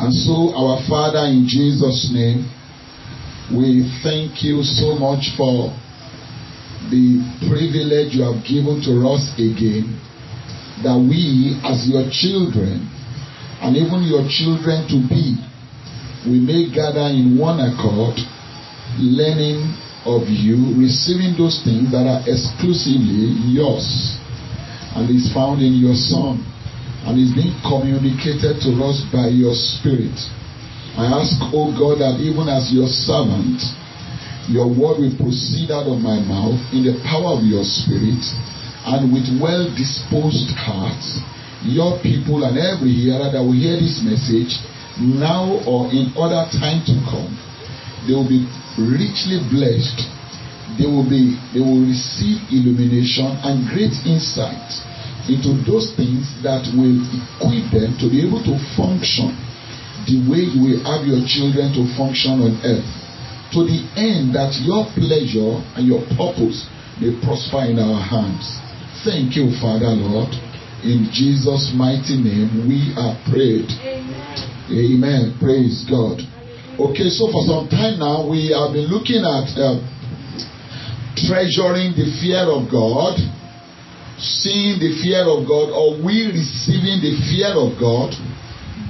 And so, our Father, in Jesus' name, we thank you so much for the privilege you have given to us again, that we, as your children, and even your children to be, we may gather in one accord, learning of you, receiving those things that are exclusively yours, and is found in your Son, and is being communicated to us by your Spirit. I ask, O God, that even as your servant, your word will proceed out of my mouth in the power of your Spirit, and with well-disposed hearts, your people and every hearer that will hear this message, now or in other time to come, they will be richly blessed. They will receive illumination and great insight into those things that will equip them to be able to function the way you will have your children to function on earth, to the end that your pleasure and your purpose may prosper in our hands. Thank you, Father, Lord. In Jesus' mighty name we are prayed. Amen. Amen. Praise God. Okay, so for some time now we have been looking at treasuring the fear of God, seeing the fear of God, or we receiving the fear of God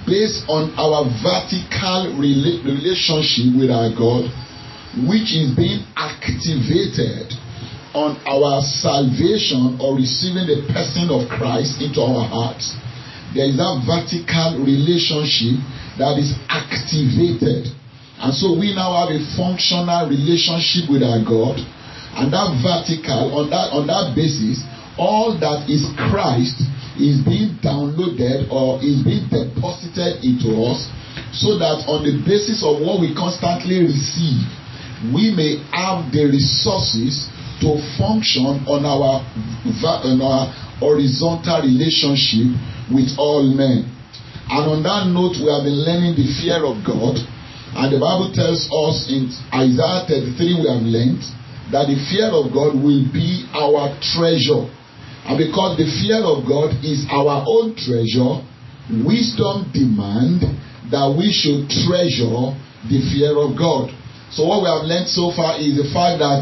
based on our vertical relationship with our God, which is being activated on our salvation or receiving the person of Christ into our hearts. There is that vertical relationship that is activated, and so we now have a functional relationship with our God, and that vertical, on that basis, all that is Christ is being downloaded or is being deposited into us, so that on the basis of what we constantly receive, we may have the resources to function on our horizontal relationship with all men. And on that note, we have been learning the fear of God, and the Bible tells us in Isaiah 33 we have learned that the fear of God will be our treasure. And because the fear of God is our own treasure, wisdom demands that we should treasure the fear of God. So what we have learned so far is the fact that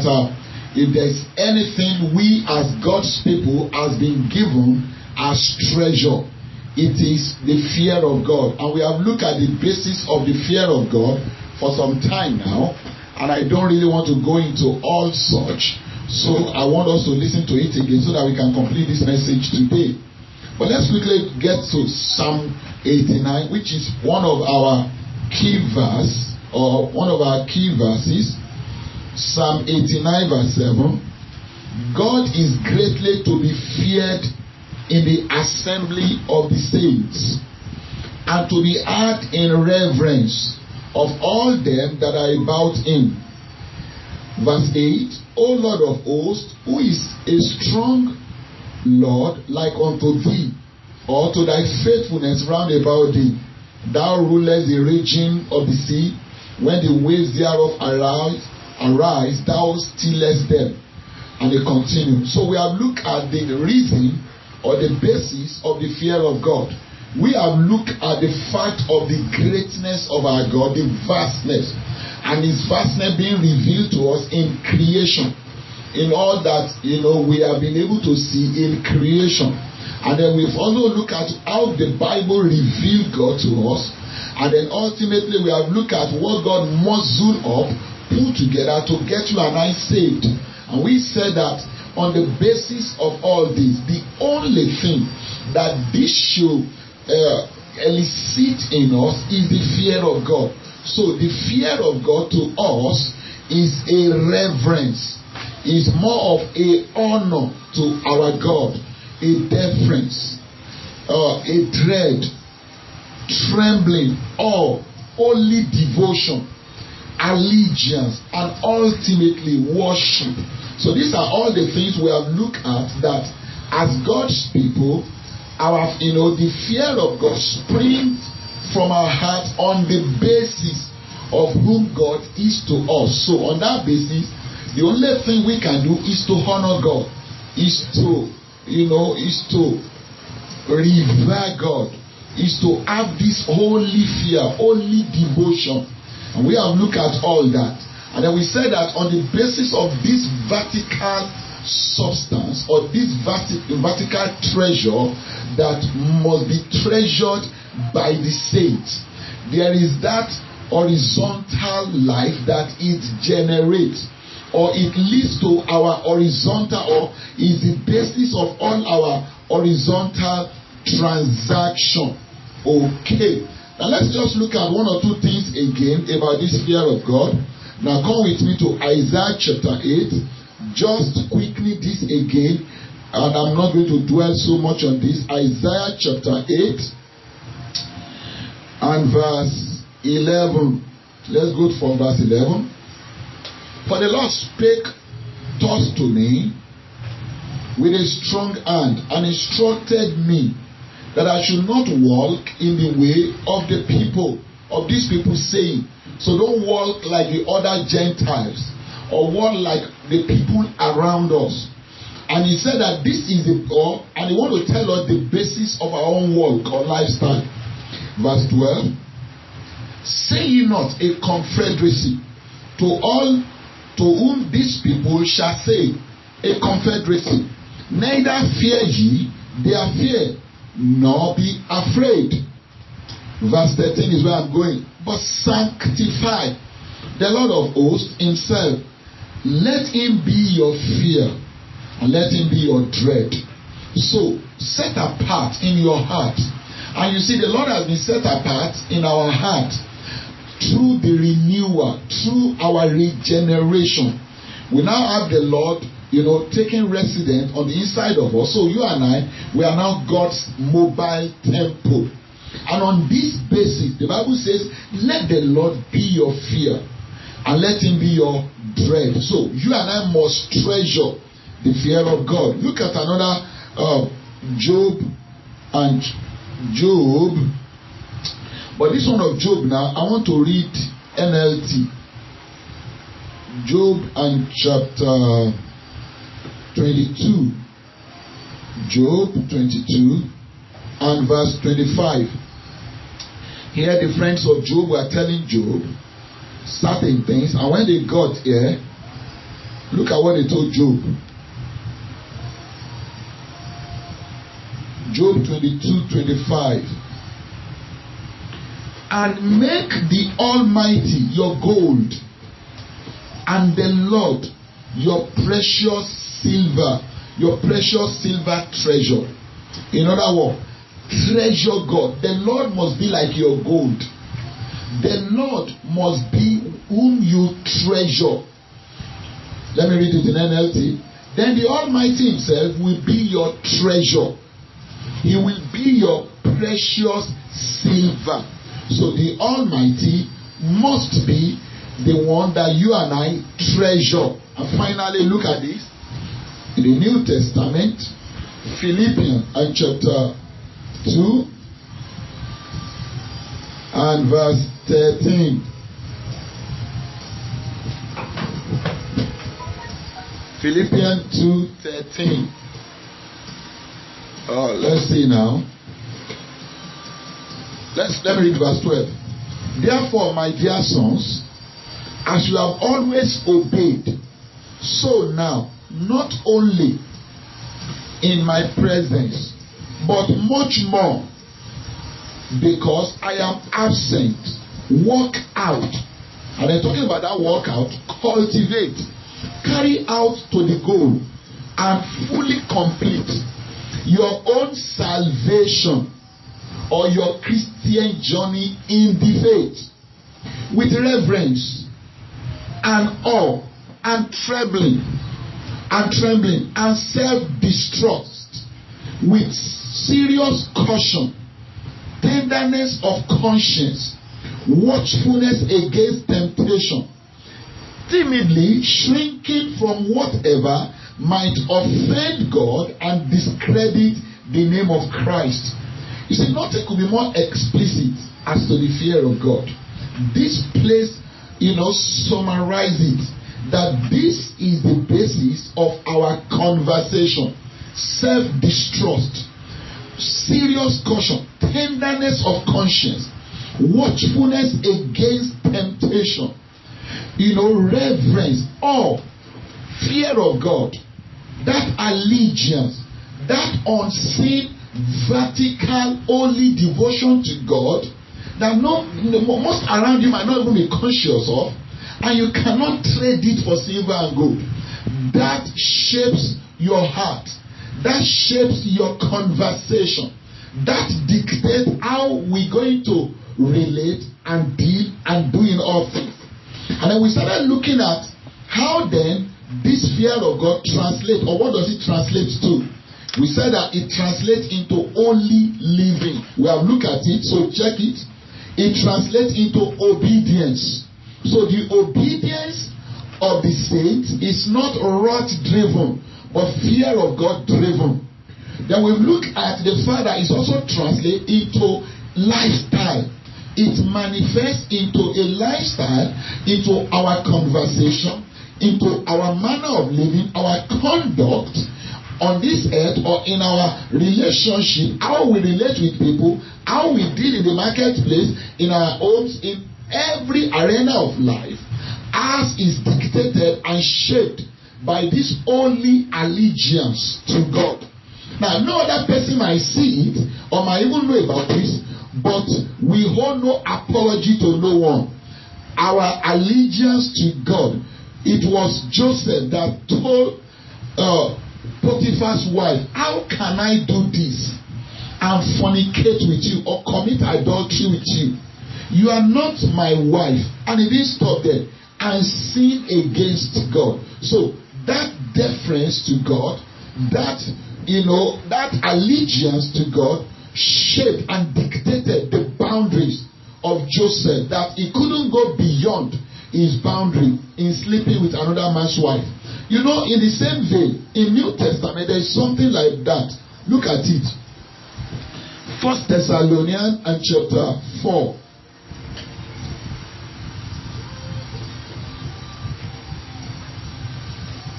if there is anything we as God's people has been given as treasure, it is the fear of God. And we have looked at the basis of the fear of God for some time now, and I don't really want to go into all such. So I want us to listen to it again so that we can complete this message today. But let's quickly get to Psalm 89, which is one of our key verses. Psalm 89 verse 7. God is greatly to be feared in the assembly of the saints, and to be had in reverence of all them that are about him. Verse 8. O Lord of hosts, who is a strong Lord like unto thee, or to thy faithfulness round about thee? Thou rulest the region of the sea, when the waves thereof arise, thou stillest them. And they continue. So we have looked at the reason or the basis of the fear of God. We have looked at the fact of the greatness of our God, the vastness, and his vastness being revealed to us in creation, in all that we have been able to see in creation. And then we've also looked at how the Bible revealed God to us, and then ultimately we have looked at what God muzzled up, put together to get you and I saved. And we said that on the basis of all this, the only thing that this should elicit in us is the fear of God. So the fear of God to us is a reverence, is more of a honor to our God, a deference, a dread, trembling, awe, holy devotion, allegiance, and ultimately worship. So these are all the things we have looked at, that as God's people, the fear of God springs from our heart on the basis of whom God is to us. So on that basis, the only thing we can do is to honor God, is to revere God, is to have this holy fear, holy devotion. And we have looked at all that. And then we said that on the basis of this vertical substance or this vertical treasure that must be treasured by the saints, there is that horizontal life that it generates, or it leads to our horizontal, or is the basis of all our horizontal transaction. Okay, now let's just look at one or two things again about this fear of God. Now come with me to Isaiah chapter 8. Just quickly this again, and I'm not going to dwell so much on this. Isaiah chapter 8 and verse 11. Let's go from verse 11. For the Lord spake thus to me with a strong hand, and instructed me that I should not walk in the way of the people, of these people, saying, so don't walk like the other Gentiles, or walk like the people around us. And he said that this is the, and he want to tell us the basis of our own walk or lifestyle. Verse 12, say ye not a confederacy to all to whom these people shall say a confederacy, neither fear ye their fear, nor be afraid. Verse 13 is where I'm going. But sanctify the Lord of hosts himself. Let him be your fear, and let him be your dread. So set apart in your heart. And you see, the Lord has been set apart in our heart through the renewal, through our regeneration. We now have the Lord, taking residence on the inside of us. So you and I, we are now God's mobile temple. And on this basis, the Bible says, let the Lord be your fear, and let him be your dread. So you and I must treasure the fear of God. Look at another Job. But this one of Job now, I want to read NLT. Job and chapter 22. Job 22 and verse 25. Here the friends of Job were telling Job certain things, and when they got here, look at what they told Job. Job 22:25. And make the Almighty your gold, and the Lord your precious silver treasure. In other words, treasure God. The Lord must be like your gold. The Lord must be whom you treasure. Let me read it in NLT. Then the Almighty himself will be your treasure. He will be your precious silver. So the Almighty must be the one that you and I treasure. And finally, look at this. In the New Testament, Philippians and chapter 2 and verse 13. Philippians 2:13. Let's see now. Let me read verse 12. Therefore, my dear sons, as you have always obeyed, so now, not only in my presence, but much more, because I am absent, work out. And I'm talking about that work out, cultivate, carry out to the goal, and fully complete your own salvation or your Christian journey in the faith with reverence and awe and trembling and self-distrust, with serious caution, tenderness of conscience, watchfulness against temptation, timidly shrinking from whatever might offend God and discredit the name of Christ. You see, nothing could be more explicit as to the fear of God. This place, summarizes that this is the basis of our conversation. Self-distrust, serious caution, tenderness of conscience, watchfulness against temptation, reverence, awe, fear of God, that allegiance, that unseen, vertical, holy devotion to God that most around you might not even be conscious of, and you cannot trade it for silver and gold. That shapes your heart. That shapes your conversation. That dictates how we're going to relate and deal and do in all things. And then we started looking at how then this fear of God translates, or what does it translate to? We said that it translates into holy living. We have looked at it, so check it. It translates into obedience. So the obedience of the saints is not wrath driven, but fear of God driven. Then we look at the fact that it also translates into lifestyle. It manifests into a lifestyle, into our conversation, into our manner of living, our conduct on this earth, or in our relationship, how we relate with people, how we deal in the marketplace, in our homes, in every arena of life, as is dictated and shaped by this holy allegiance to God. Now, no other person might see it or might even know about this, but we hold no apology to no one. Our allegiance to God. It was Joseph that told Potiphar's wife, how can I do this and fornicate with you or commit adultery with you? You are not my wife. And he didn't stop there and sin against God. So that deference to God, that that allegiance to God shaped and dictated the boundaries of Joseph, that he couldn't go beyond his boundary in sleeping with another man's wife. In the same vein, in New Testament, there is something like that. Look at it. 1 Thessalonians and chapter 4.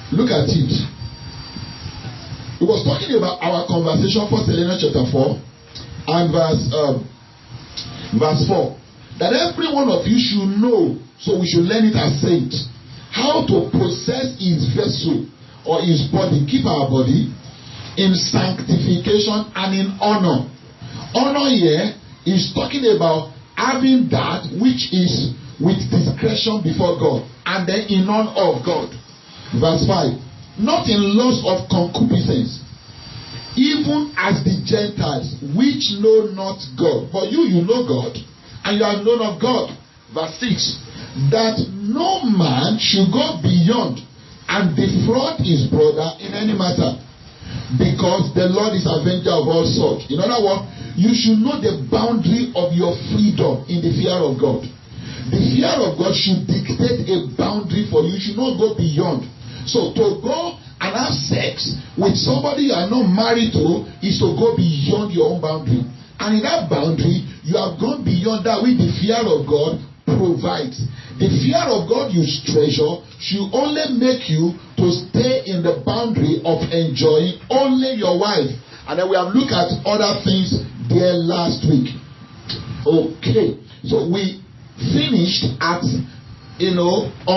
Look at it. He was talking about our conversation, 1 Thessalonians chapter 4 and verse 4. That every one of you should know, so we should learn it as saints, how to possess his vessel or his body, keep our body in sanctification and in honor. Honor here is talking about having that which is with discretion before God, and then in honor of God. Verse 5. Not in lust of concupiscence, even as the Gentiles which know not God. But you know God, and you are known of God. Verse 6. That no man should go beyond and defraud his brother in any matter, because the Lord is avenger of all sorts. In other words, you should know the boundary of your freedom in the fear of God. The fear of God should dictate a boundary for you. You should not go beyond. So to go and have sex with somebody you are not married to is to go beyond your own boundary. And in that boundary, you have gone beyond that which the fear of God provides. The fear of God you treasure should only make you to stay in the boundary of enjoying only your wife. And then we have looked at other things there last week. Okay, so we finished at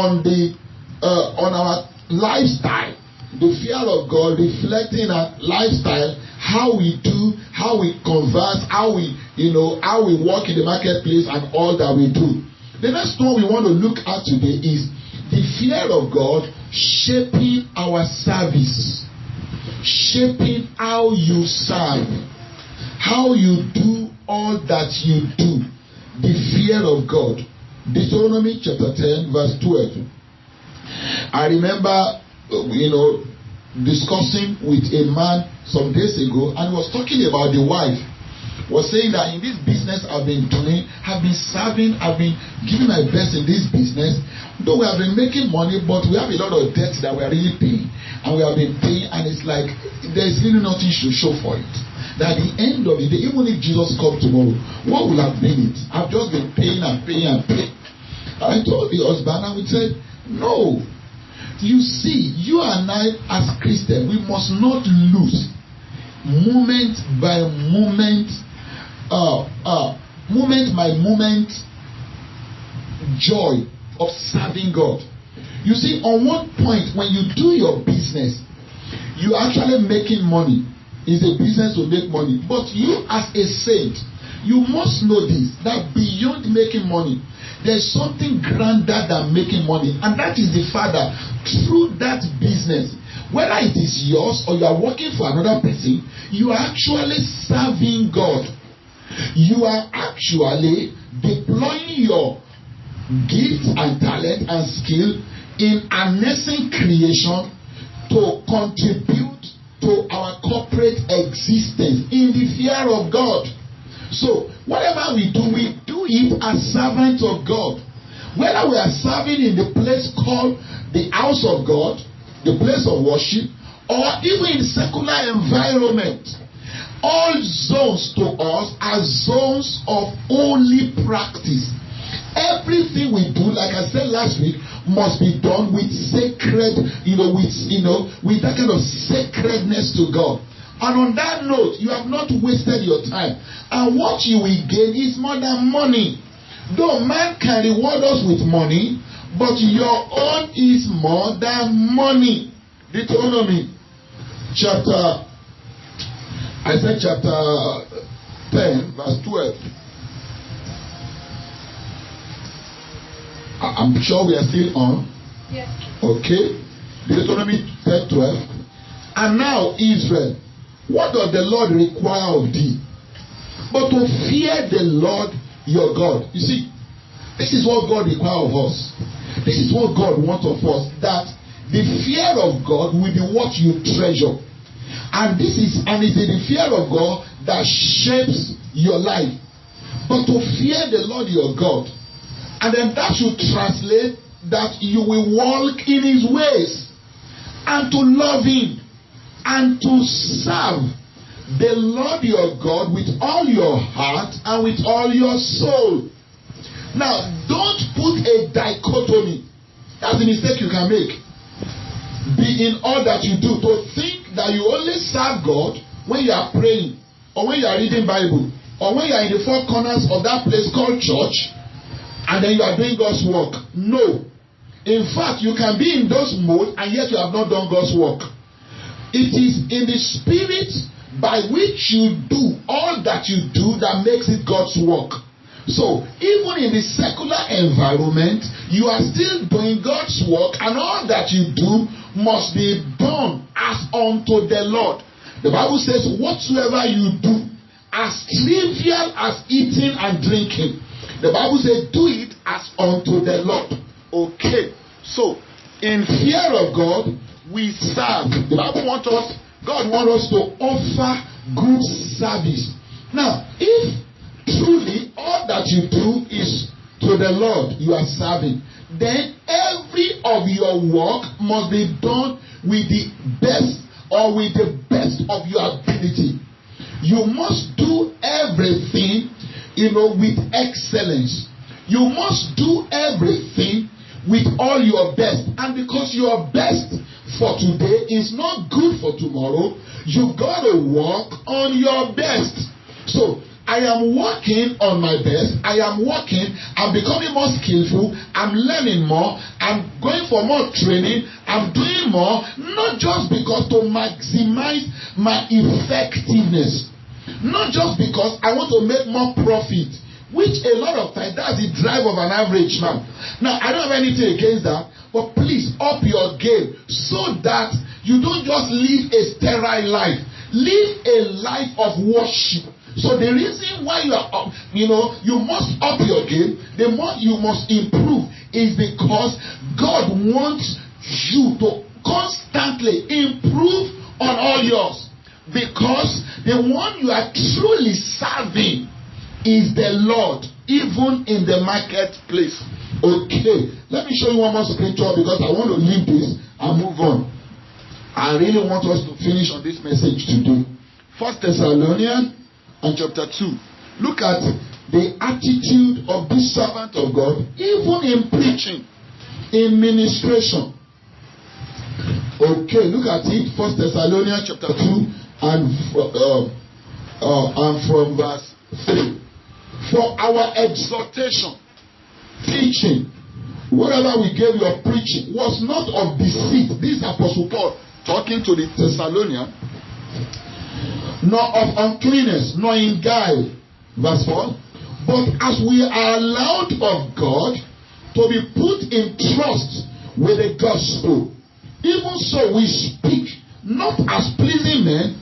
on our lifestyle, the fear of God reflecting our lifestyle, how we do, how we converse, how we walk in the marketplace, and all that we do. The next one we want to look at today is the fear of God shaping our service, shaping how you serve, how you do all that you do. The fear of God. Deuteronomy chapter 10 verse 12. I remember, discussing with a man some days ago, and he was talking about the wife. Was saying that in this business I've been doing, I've been serving, I've been giving my best in this business. Though we have been making money, but we have a lot of debt that we are really paying. And we have been paying, and it's like there's really nothing to show for it. That at the end of the day, even if Jesus comes tomorrow, what will have been it? I've just been paying and paying and paying. I told the husband, and we said, no. You see, you and I as Christians, we must not lose moment by moment, moment by moment joy of serving God. You see, on one point, when you do your business, you are actually making money. It's a business to make money. But you as a saint, you must know this, that beyond making money, there's something grander than making money. And that is the fact that through that business, whether it is yours or you are working for another person, you are actually serving God. You are actually deploying your gift and talent and skill in harnessing creation to contribute to our corporate existence in the fear of God. So whatever we do it as servants of God. Whether we are serving in the place called the house of God, the place of worship, or even in secular environment, all zones to us are zones of holy practice. Everything we do, like I said last week, must be done with sacred, with that kind of sacredness to God. And on that note, you have not wasted your time. And what you will gain is more than money. Though man can reward us with money, but your own is more than money. Deuteronomy chapter 10, verse 12. I'm sure we are still on. Yes. Okay. Deuteronomy 10:12. And now, Israel, what does the Lord require of thee? But to fear the Lord your God. You see, this is what God requires of us. This is what God wants of us. That the fear of God will be what you treasure. And it's the fear of God that shapes your life. But to fear the Lord your God. And then that should translate that you will walk in his ways. And to love him. And to serve the Lord your God with all your heart and with all your soul. Now, don't put a dichotomy. That's the mistake you can make. Be in all that you do. To think that you only serve God when you are praying, or when you are reading Bible, or when you are in the four corners of that place called church, and then you are doing God's work. No. In fact, you can be in those modes and yet you have not done God's work. It is in the spirit by which you do all that you do that makes it God's work. So, even in the secular environment, you are still doing God's work, and all that you do must be done as unto the Lord. The Bible says, whatsoever you do, as trivial as eating and drinking, the Bible says, do it as unto the Lord. Okay. So, in fear of God, we serve. The Bible wants us, God wants us to offer good service. Now, if truly all that you do is to the Lord you are serving, then every of your work must be done with the best or with the best of your ability. You must do everything, with excellence. You must do everything with all your best. And because your best for today is not good for tomorrow, you gotta work on your best. So, I am working on my best. I am working. I'm becoming more skillful. I'm learning more. I'm going for more training. I'm doing more. Not just because to maximize my effectiveness. Not just because I want to make more profit. Which a lot of times, that's the drive of an average man. Now, I don't have anything against that. But please, up your game. So that you don't just live a sterile life. Live a life of worship. So the reason why you are up, you must up your game, the more you must improve, is because God wants you to constantly improve on all yours. Because the one you are truly serving is the Lord, even in the marketplace. Okay, let me show you one more scripture because I want to leave this and move on. I really want us to finish on this message today. 1 Thessalonians and chapter 2. Look at the attitude of this servant of God, even in preaching, in ministration. Okay, look at it. 1 Thessalonians chapter 2 and from verse 3. For our exhortation, teaching, whatever we gave you of preaching, was not of deceit. This is Apostle Paul talking to the Thessalonians. Nor of uncleanness, nor in guile. Verse 4. But as we are allowed of God to be put in trust with the gospel, even so we speak, not as pleasing men,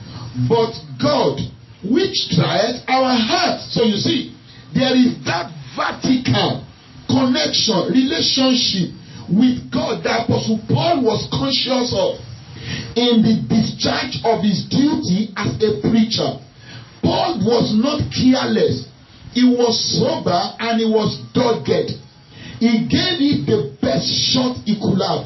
but God, which trieth our hearts. So you see, there is that vertical connection, relationship with God that Apostle Paul was conscious of in the discharge of his duty as a preacher. Paul was not careless. He was sober and he was dogged. He gave it the best shot he could have.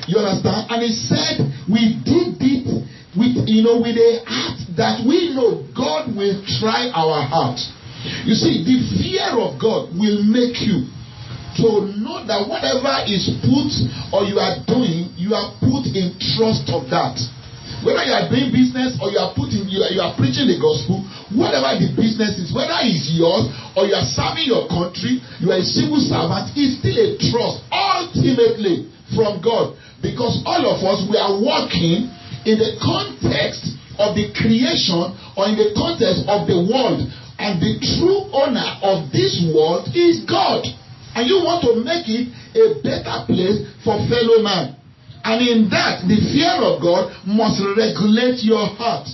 You understand? And he said, we did it with a heart that we know God will try our heart. You see, the fear of God will make you to know that whatever is put or you are doing, you are put in trust of that. Whether you are doing business or you are preaching the gospel, whatever the business is, whether it's yours or you are serving your country, you are a civil servant, it's still a trust ultimately from God. Because all of us, we are working in the context of the creation or in the context of the world. And the true owner of this world is God. And you want to make it a better place for fellow man. And in that, the fear of God must regulate your heart.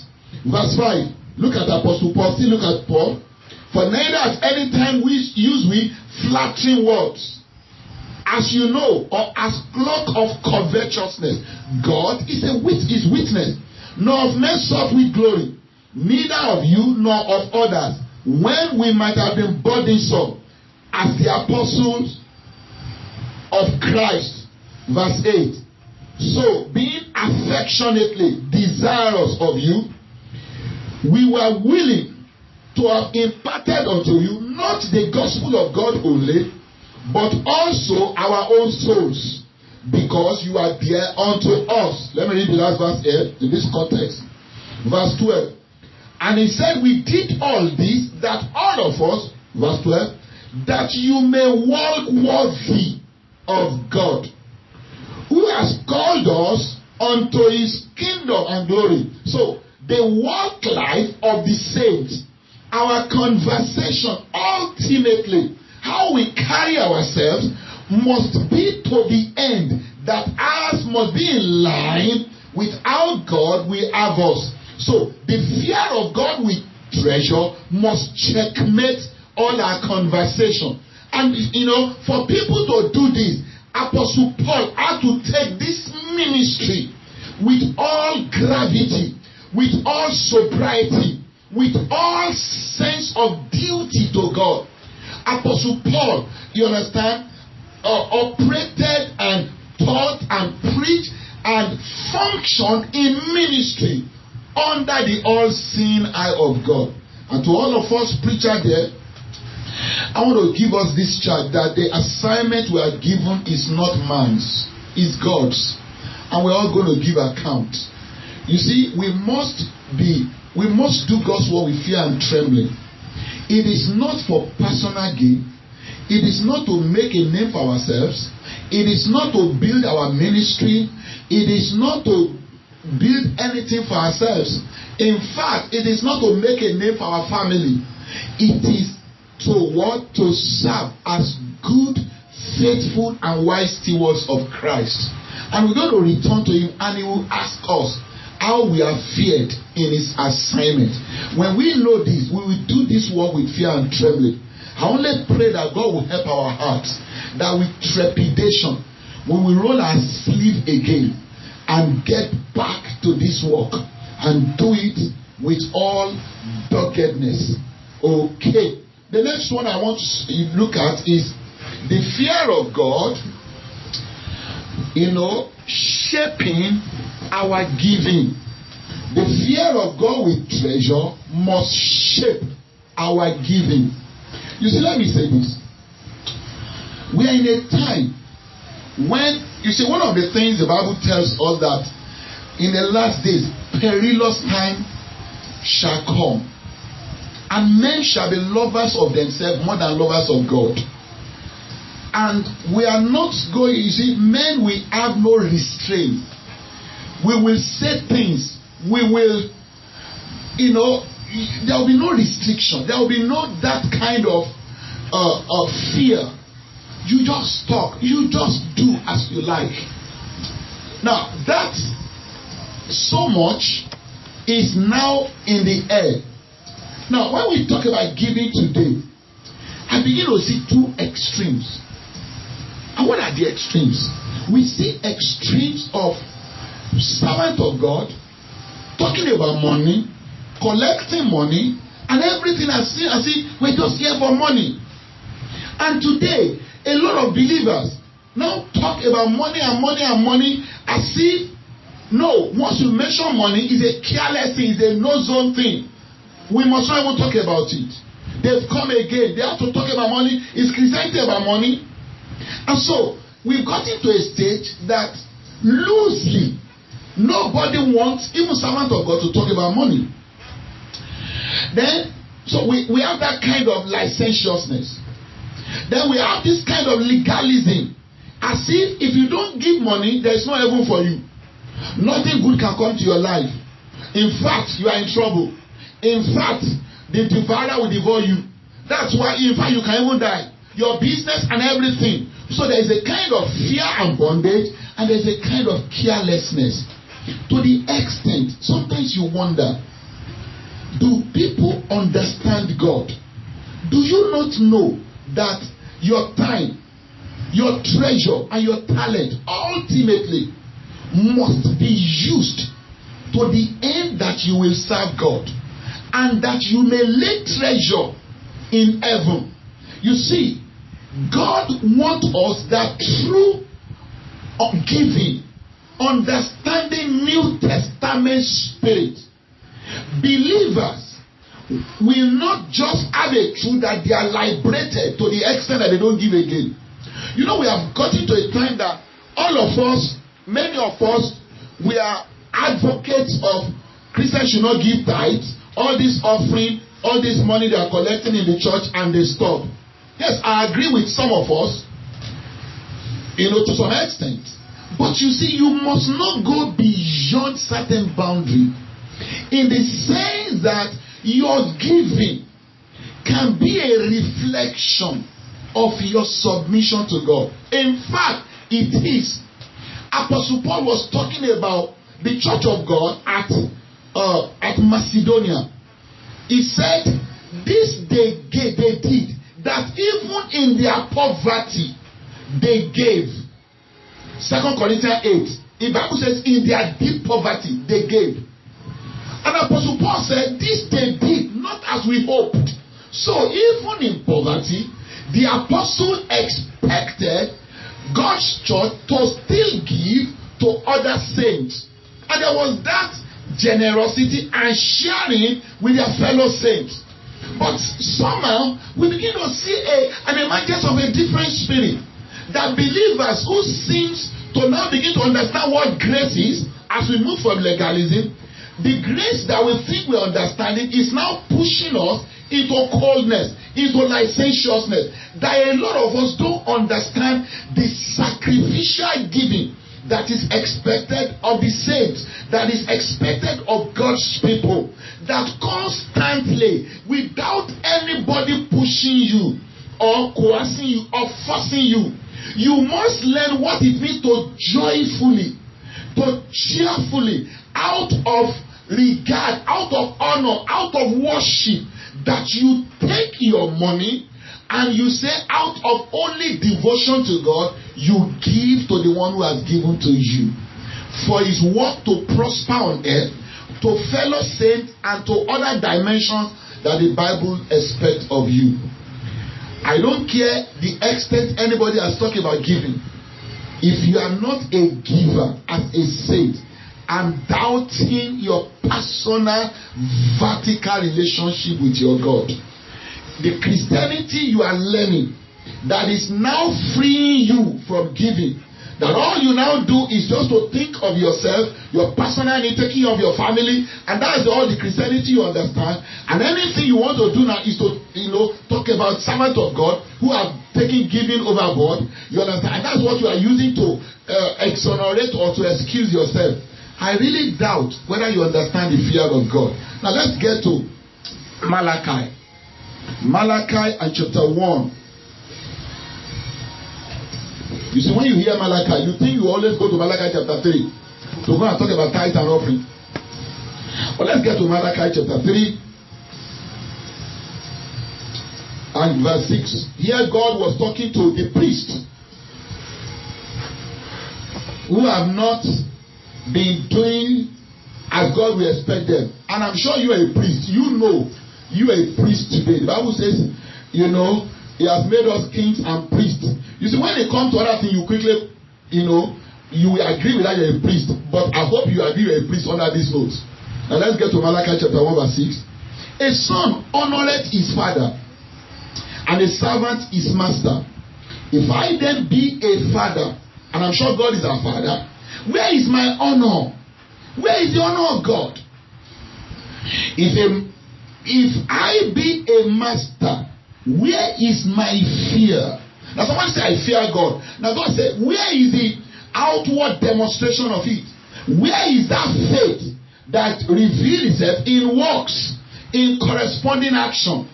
Verse 5. Look at Apostle Paul. Still look at Paul. For neither at any time use we flattering words, as you know, or as cloak of covetousness. God is witness, nor of men sought with glory, neither of you nor of others, when we might have been burdensome, as the apostles of Christ. Verse 8. So, being affectionately desirous of you, we were willing to have imparted unto you not the gospel of God only, but also our own souls, because you are dear unto us. Let me read the last verse here in this context. Verse 12. And he said, we did all this, that all of us, verse 12, that you may walk worthy of God, who has called us unto his kingdom and glory. So, the walk life of the saints, our conversation, ultimately, how we carry ourselves, must be to the end that ours must be in line with how God will have us. So, the fear of God we treasure must checkmate all our conversation. And for people to do this, Apostle Paul had to take this ministry with all gravity, with all sobriety, with all sense of duty to God. Apostle Paul, you understand, operated and taught and preached and functioned in ministry under the all-seeing eye of God. And to all of us preachers there, I want to give us this charge that the assignment we are given is not man's, it's God's. And we're all going to give account. You see, we must do God's work with fear and trembling. It is not for personal gain. It is not to make a name for ourselves. It is not to build our ministry. It is not to build anything for ourselves. In fact, it is not to make a name for our family. It is to serve as good, faithful, and wise stewards of Christ. And we're going to return to him, and he will ask us how we are feared in his assignment. When we know this, we will do this work with fear and trembling. I only pray that God will help our hearts, that with trepidation we will roll our sleeve again and get back to this work and do it with all doggedness. Okay. The next one I want to look at is the fear of God, shaping our giving. The fear of God we treasure must shape our giving. You see, let me say this. We are in a time when, you see, one of the things the Bible tells us that in the last days, perilous time shall come, and men shall be lovers of themselves more than lovers of God. And we are not going, you see, men will have no restraint. We will say things. We will, there will be no restriction. There will be no that kind of fear. You just talk. You just do as you like. Now, that so much is now in the air. Now, when we talk about giving today, I begin to see two extremes. And what are the extremes? We see extremes of servant of God talking about money, collecting money, and everything as if we're just here for money. And today, a lot of believers now talk about money and money and money as if, no, once you mention money, it's a careless thing, it's a no-zone thing. We must not even talk about it. They've come again. They have to talk about money. Is Christianity about money? And so, we've got into a stage that loosely, nobody wants, even servant of God, to talk about money. Then, so we have that kind of licentiousness. Then we have this kind of legalism. As if you don't give money, there is no heaven for you. Nothing good can come to your life. In fact, you are in trouble. In fact, the devourer will devour you. That's why, in fact, you can even die. Your business and everything. So there is a kind of fear and bondage, and there is a kind of carelessness. To the extent, sometimes you wonder, do people understand God? Do you not know that your time, your treasure, and your talent ultimately must be used to the end that you will serve God, and that you may lay treasure in heaven? You see, God wants us that through giving, understanding New Testament spirit, believers will not just have a truth that they are liberated to the extent that they don't give again. You know, we have gotten to a time that all of us, many of us, we are advocates of Christians should not give tithes, all this offering, all this money they are collecting in the church, and they stop. Yes, I agree with some of us, to some extent. But you see, you must not go beyond certain boundary, in the sense that your giving can be a reflection of your submission to God. In fact, it is. Apostle Paul was talking about the church of God at Macedonia. He said, this they did, that even in their poverty, they gave. 2 Corinthians 8. The Bible says, in their deep poverty, they gave. And Apostle Paul said, this they did, not as we hoped. So even in poverty, the apostle expected God's church to still give to other saints. And there was that generosity and sharing with their fellow saints. But somehow we begin to see an emergence of a different spirit. That believers who seems to now begin to understand what grace is, as we move from legalism, the grace that we think we understand it is now pushing us into coldness, into licentiousness. That a lot of us don't understand the sacrificial giving that is expected of the saints, that is expected of God's people, that constantly, without anybody pushing you or coercing you or forcing you, you must learn what it means to joyfully, to cheerfully, out of regard, out of honor, out of worship, that you take your money and you say, out of only devotion to God, you give to the one who has given to you, for his work to prosper on earth, to fellow saints, and to other dimensions that the Bible expects of you. I don't care the extent anybody has talked about giving. If you are not a giver as a saint, and doubting your personal vertical relationship with your God, the Christianity you are learning that is now freeing you from giving, That all you now do is just to think of yourself, your personal need, taking of your family, and that's all the Christianity you understand. And anything you want to do now is to, talk about servants of God who have taken giving overboard. You understand? And that's what you are using to exonerate or to excuse yourself. I really doubt whether you understand the fear of God. Now let's get to Malachi. Malachi and chapter 1. You see, when you hear Malachi, you think you always go to Malachi chapter 3 to go and talk about tithe and offering. But let's get to Malachi chapter 3 and verse 6. Here God was talking to the priests who have not been doing as God will expect them. And I'm sure you are a priest. You know you are a priest today. The Bible says, He has made us kings and priests. You see, when it comes to other things, you quickly, you will agree with that you're a priest. But I hope you agree you're a priest under these notes. Now let's get to Malachi chapter 1 verse 6. A son honoreth his father, and a servant his master. If I then be a father, and I'm sure God is our father, where is my honor? Where is the honor of God? If I be a master, where is my fear? Now someone say, I fear God. Now God said, where is the outward demonstration of it? Where is that faith that reveals itself in works, in corresponding action?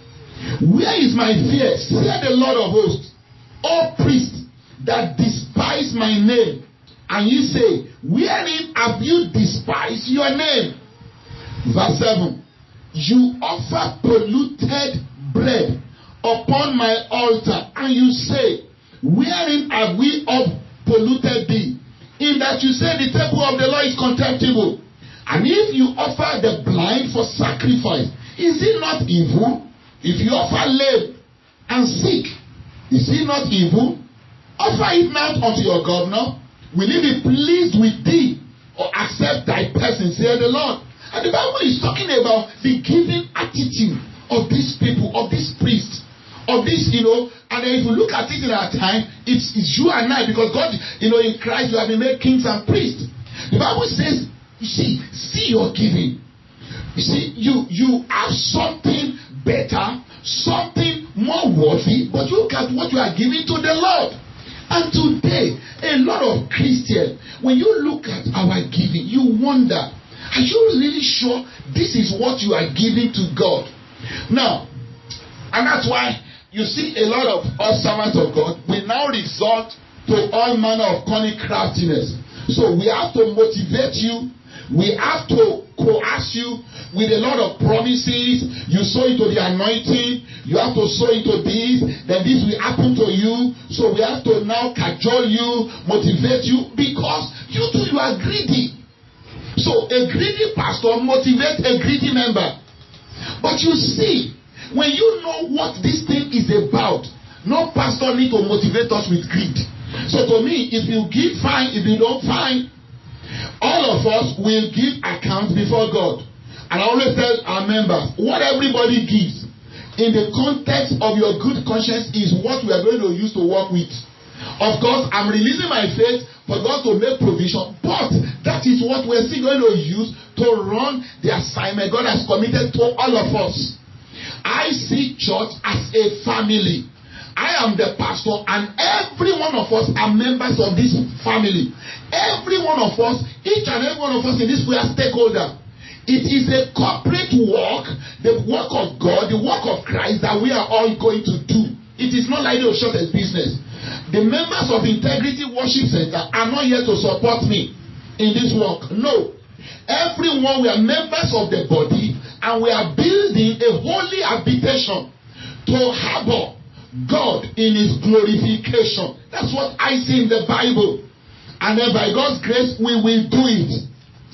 Where is my fear? Said the Lord of hosts, O priests that despise my name. And ye say, wherein have you despised your name? Verse 7. You offer polluted bread upon my altar, and you say, wherein have we polluted thee? In that you say the table of the Lord is contemptible. And if you offer the blind for sacrifice, is it not evil? If you offer lame and sick, is it not evil? Offer it not unto your governor. Will he be pleased with thee, or accept thy person, saith the Lord? And the Bible is talking about the giving attitude of these people, of these priests, of this, and if you look at it in our time, it's you and I, because God, in Christ, you have been made kings and priests. The Bible says, you see your giving. You see, you have something better, something more worthy, but look at what you are giving to the Lord. And today, a lot of Christians, when you look at our giving, you wonder, are you really sure this is what you are giving to God? Now, and that's why you see a lot of us servants of God, we now resort to all manner of cunning craftiness. So we have to motivate you. We have to coerce you with a lot of promises. You sow into the anointing. You have to sow into this. Then this will happen to you. So we have to now cajole you, motivate you, because you are greedy. So a greedy pastor motivates a greedy member. But you see, when you know what this thing is about, no pastor need to motivate us with greed. So to me, if you give, fine. If you don't, fine. All of us will give accounts before God. And I always tell our members, what everybody gives in the context of your good conscience is what we are going to use to work with. Of course, I'm releasing my faith for God to make provision, but that is what we're still going to use to run the assignment God has committed to all of us. I see church as a family. I am the pastor, and every one of us are members of this family. Every one of us, each and every one of us in this, we are stakeholder. It is a corporate work, the work of God, the work of Christ that we are all going to do. It is not like the shortest business. The members of Integrity Worship Center are not here to support me in this work. No. Everyone, we are members of the body, and we are building a holy habitation to harbor God in His glorification. That's what I see in the Bible. And then by God's grace, we will do it.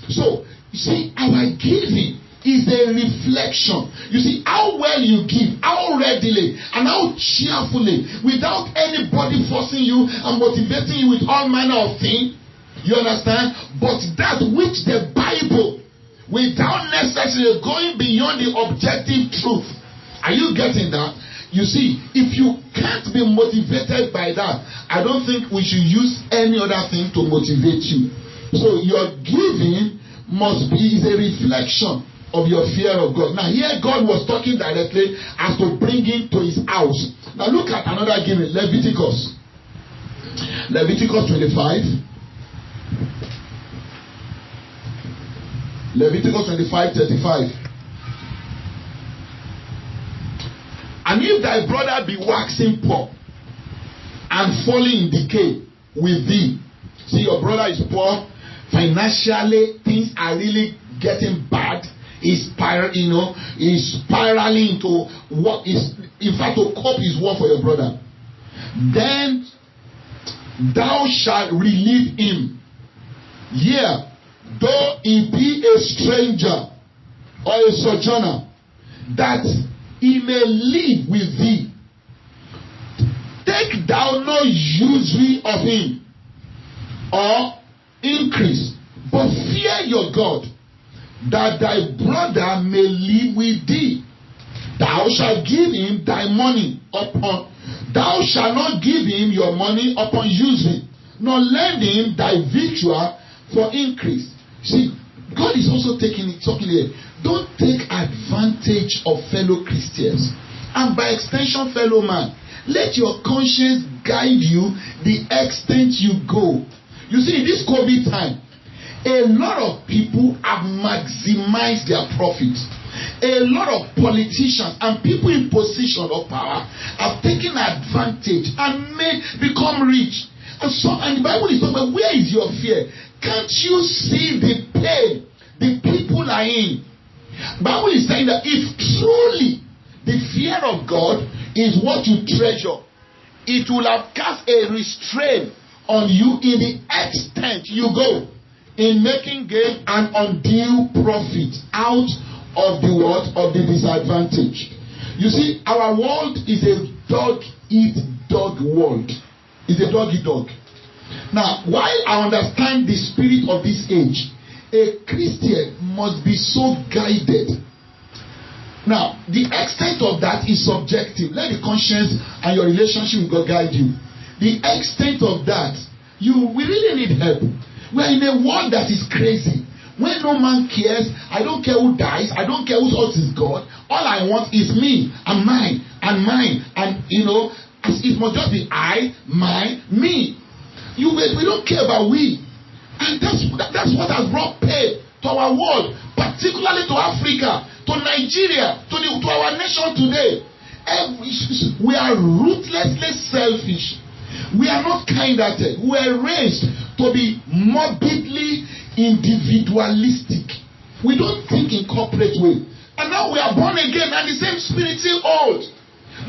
So, you see, our giving is a reflection. You see, how well you give, how readily, and how cheerfully, without anybody forcing you and motivating you with all manner of things. You understand? But that which the Bible, without necessarily going beyond the objective truth. Are you getting that? You see, if you can't be motivated by that, I don't think we should use any other thing to motivate you. So your giving is a reflection of your fear of God. Now here God was talking directly as to bring him to his house. Now look at another giving, Leviticus 25. Leviticus 25:35. And if thy brother be waxing poor and falling in decay with thee, see your brother is poor financially, things are really getting bad. He's spiraling into what is, in fact, to cope his war for your brother. Then thou shalt relieve him. Yeah, though he be a stranger or a sojourner, that he may live with thee. Take thou no usury of him or increase, but fear your God, that thy brother may live with thee. Thou shalt give him thy money upon, thou shalt not give him your money upon usury, nor lend him thy victual for increase. See, God is also talking here. Don't take advantage of fellow Christians, and by extension fellow man. Let your conscience guide you the extent you go. You see, in this COVID time, a lot of people have maximized their profits. A lot of politicians and people in position of power have taken advantage and become rich. And the Bible is talking about, where is your fear? Can't you see the pain the people are in? The Bible is saying that if truly the fear of God is what you treasure, it will have cast a restraint on you in the extent you go in making gain and undue profit out of the what? Of the disadvantage. You see, our world is a dog-eat-dog world. It's a dog-eat-dog. Now, while I understand the spirit of this age, a Christian must be so guided. Now, the extent of that is subjective. Let the conscience and your relationship with God guide you. The extent of that, we really need help. We are in a world that is crazy. When no man cares, I don't care who dies, I don't care who else is God. All I want is me and mine and mine. And it must just be I, mine, me. We don't care about we. And that's what has brought pain to our world, particularly to Africa, to Nigeria, to our nation today. We are ruthlessly selfish. We are not kind-hearted. We are raised to be morbidly individualistic. We don't think in corporate way. And now we are born again and the same spirit still holds.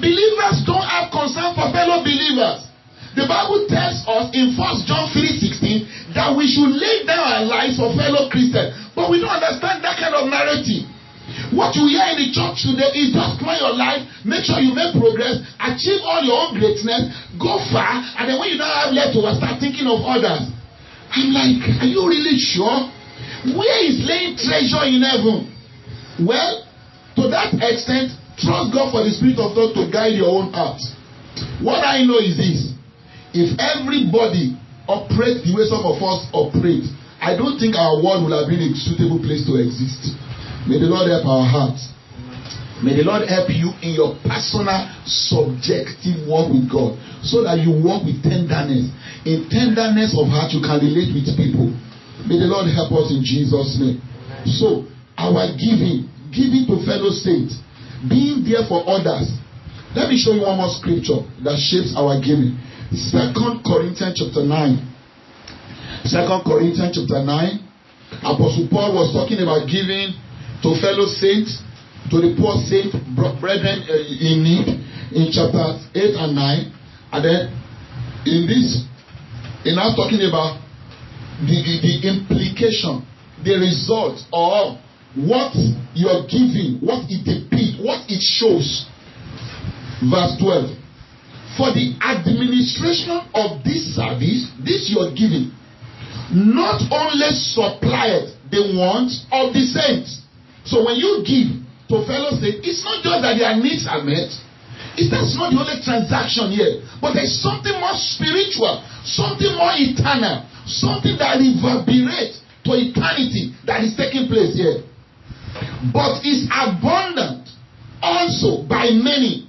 Believers don't have concern for fellow believers. The Bible tells us in 1 John 3:16 that we should lay down our lives for fellow Christians. But we don't understand that kind of narrative. What you hear in the church today is just plan your life, make sure you make progress, achieve all your own greatness, go far, and then when you don't have left over, start thinking of others. I'm like, are you really sure? Where is laying treasure in heaven? Well, to that extent, trust God for the Spirit of God to guide your own heart. What I know is this: if everybody operates the way some of us operate, I don't think our world will have been a suitable place to exist. May the Lord help our hearts. May the Lord help you in your personal, subjective walk with God, so that you walk with tenderness. In tenderness of heart, you can relate with people. May the Lord help us in Jesus' name. So, our giving to fellow saints, being there for others. Let me show you one more scripture that shapes our giving. 2 Corinthians chapter 9. 2 Corinthians chapter 9. Apostle Paul was talking about giving to fellow saints, to the poor saints, brethren in need, in chapters 8 and 9. And then now talking about the implication, the result of what you're giving, what it depicts, what it shows. Verse 12. For the administration of this service, this you're giving, not only supplied the wants of the saints. So when you give to fellow saints, it's not just that their needs are met. That's not the only transaction here, but there's something more spiritual, something more eternal, something that reverberates to eternity that is taking place here. But is abundant also by many.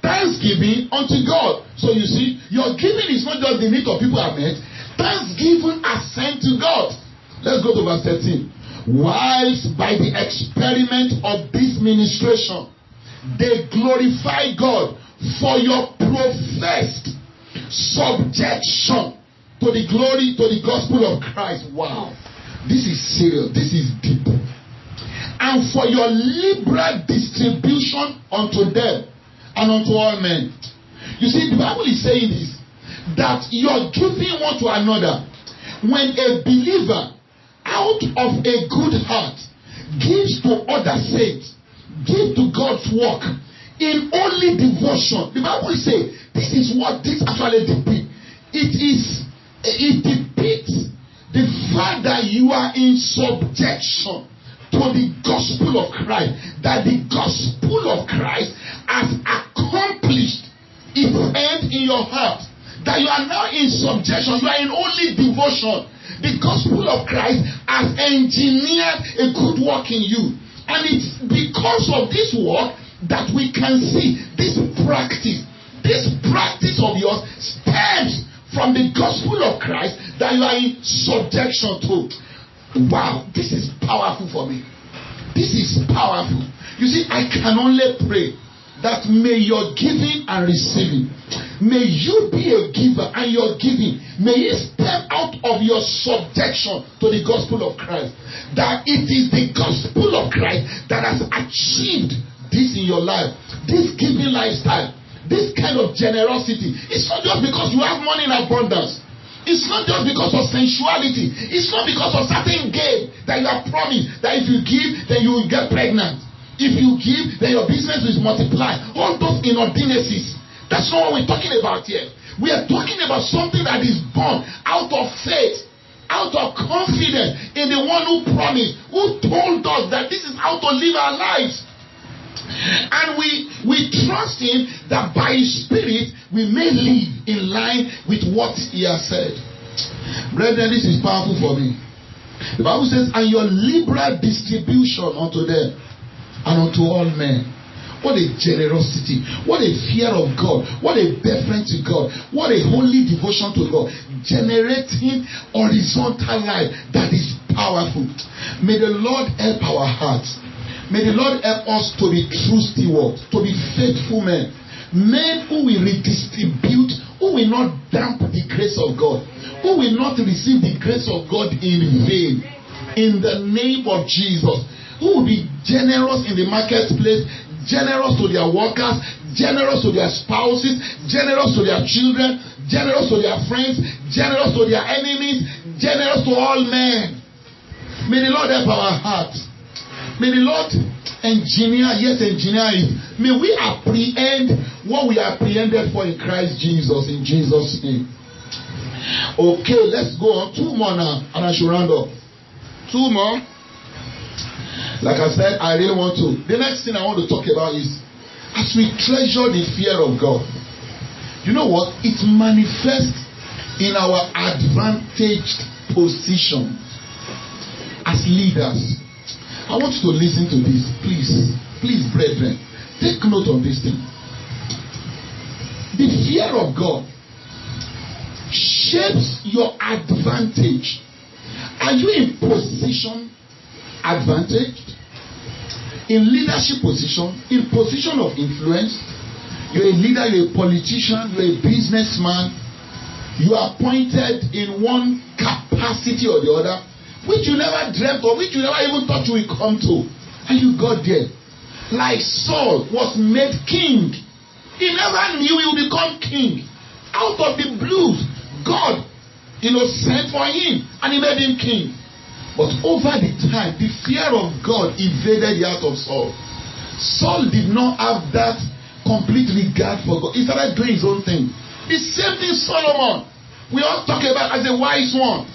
Thanksgiving unto God. So you see, your giving is not just the need of people are met. Thanksgiving ascend to God. Let's go to verse 13. Whilst by the experiment of this ministration, they glorify God for your professed subjection to the glory, to the gospel of Christ. Wow. This is serious. This is deep. And for your liberal distribution unto them and unto all men. You see, the Bible is saying this, that you're giving one to another. When a believer out of a good heart gives to other saints, give to God's work in only devotion. The Bible says this is what this actually depicts. It depicts the fact that you are in subjection to the gospel of Christ, that the gospel of Christ has accomplished its end in your heart, that you are now in subjection, you are in only devotion. The gospel of Christ has engineered a good work in you, and it's because of this work that we can see this practice of yours stems from the gospel of Christ that you are in subjection to. Wow, this is powerful for me. This is powerful. You see, I can only pray that may your giving and receiving, may you be a giver and your giving, may it step out of your subjection to the gospel of Christ. That it is the gospel of Christ that has achieved this in your life, this giving lifestyle, this kind of generosity. It's not just because you have money in abundance. It's not just because of sensuality. It's not because of certain gain that you are promised that if you give, then you will get pregnant. If you give, then your business will multiply. All those inordinacies. That's not what we're talking about here. We are talking about something that is born out of faith, out of confidence in the one who promised, who told us that this is how to live our lives. And we trust him that by his spirit we may live in line with what he has said. Brethren, this is powerful for me. The Bible says, and your liberal distribution unto them and unto all men. What a generosity, what a fear of God, what a deference to God, what a holy devotion to God, generating horizontal life that is powerful. May the Lord help our hearts. May the Lord help us to be true stewards, to be faithful men. Men who will redistribute, who will not damp the grace of God, who will not receive the grace of God in vain. In the name of Jesus. Who will be generous in the marketplace, generous to their workers, generous to their spouses, generous to their children, generous to their friends, generous to their enemies, generous to all men. May the Lord help our hearts. May the Lord engineer it. May we apprehend what we are apprehended for in Christ Jesus, in Jesus' name. Okay, let's go on. 2 more now, and I should round up. 2 more. Like I said, I really want to. The next thing I want to talk about is, as we treasure the fear of God, you know what? It manifests in our advantaged position as leaders. I want you to listen to this, please, brethren. Take note of this thing. The fear of God shapes your advantage. Are you in position advantaged? In leadership position, in position of influence? You're a leader, you're a politician, you're a businessman. You are appointed in one capacity or the other, which you never dreamt of, which you never even thought you would come to. And you got there. Like Saul was made king. He never knew he would become king. Out of the blue, God, sent for him and he made him king. But over the time, the fear of God invaded the heart of Saul. Saul did not have that complete regard for God. He started doing his own thing. The same thing Solomon. We all talk about as a wise one.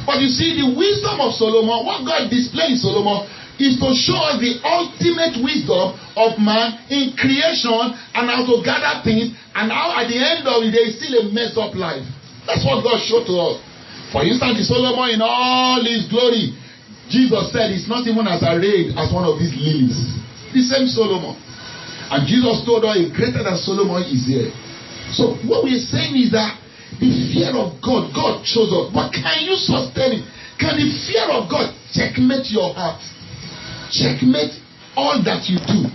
But you see, the wisdom of Solomon, what God displayed in Solomon, is to show us the ultimate wisdom of man in creation and how to gather things, and how at the end of the day is still a messed up life. That's what God showed to us. For instance, Solomon in all his glory, Jesus said he's not even as arrayed as one of these lilies. The same Solomon. And Jesus told us a greater than Solomon is here. So what we're saying is that the fear of God, God chose us. But can you sustain it? Can the fear of God checkmate your heart? Checkmate all that you do.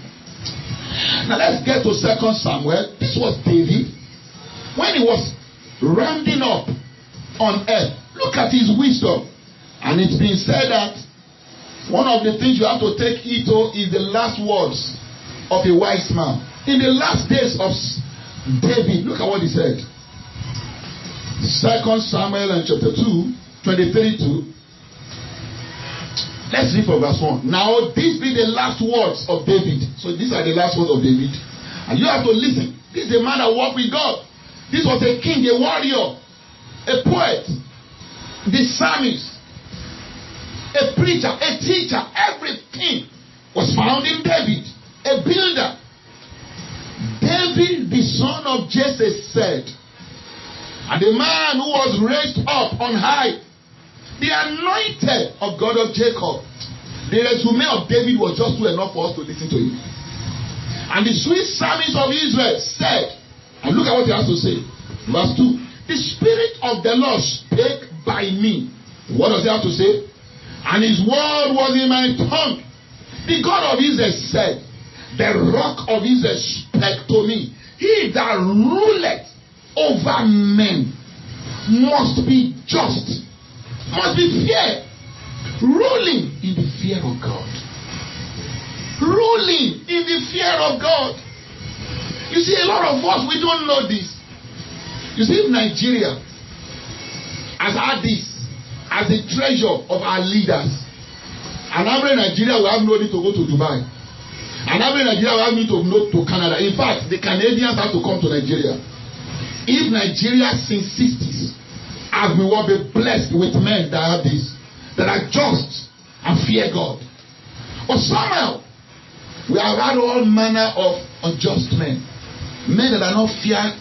Now let's get to 2 Samuel. This was David. When he was rounding up on earth, look at his wisdom. And it's been said that one of the things you have to take heed to is the last words of a wise man. In the last days of David, look at what he said. 2 Samuel and chapter 2, 23-2. Let's read from verse 1. Now, these be the last words of David. So these are the last words of David. And you have to listen. This is a man that walked with God. This was a king, a warrior, a poet, the psalmist, a preacher, a teacher. Everything was found in David, a builder. David, the son of Jesse, said, and the man who was raised up on high, the anointed of God of Jacob. The resume of David was just too enough for us to listen to him. And the sweet psalmist of Israel said, and look at what he has to say. Verse 2. The Spirit of the Lord spake by me. What does he have to say? And his word was in my tongue. The God of Israel said, the rock of Israel spake to me. He that ruleth over men must be just, must be fair, ruling in the fear of God. Ruling in the fear of God. You see, a lot of us, we don't know this. You see, if Nigeria has had this as a treasure of our leaders, and every Nigeria will have no need to go to Dubai, and every Nigeria will have need to go to Canada. In fact, the Canadians have to come to Nigeria. If Nigeria since 60s has been blessed with men that have this, that are just and fear God, but somehow we have had all manner of unjust men that are not feared,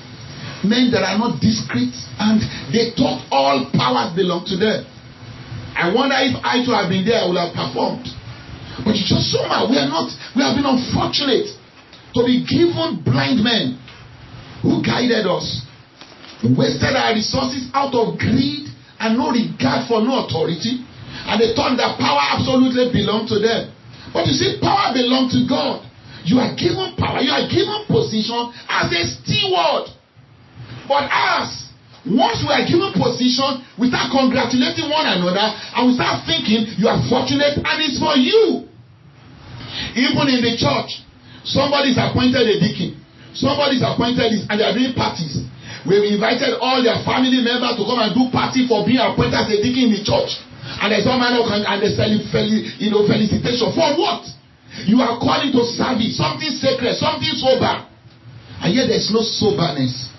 men that are not discreet, and they thought all powers belong to them. I wonder if I too have been there, I would have performed. But it's just somehow we have been unfortunate to be given blind men who guided us, wasted our resources out of greed and no regard for no authority, and they thought that power absolutely belonged to them. But you see, power belongs to God. You are given power, you are given position as a steward. But us, once we are given position, we start congratulating one another and we start thinking you are fortunate and it's for you. Even in the church, somebody is appointed a deacon, somebody is appointed this, and they are doing parties. We've invited all their family members to come and do party for being appointed as a deacon in the church. And there's some man and they felicitation. For what? You are calling to service, something sacred, something sober. And yet there's no soberness.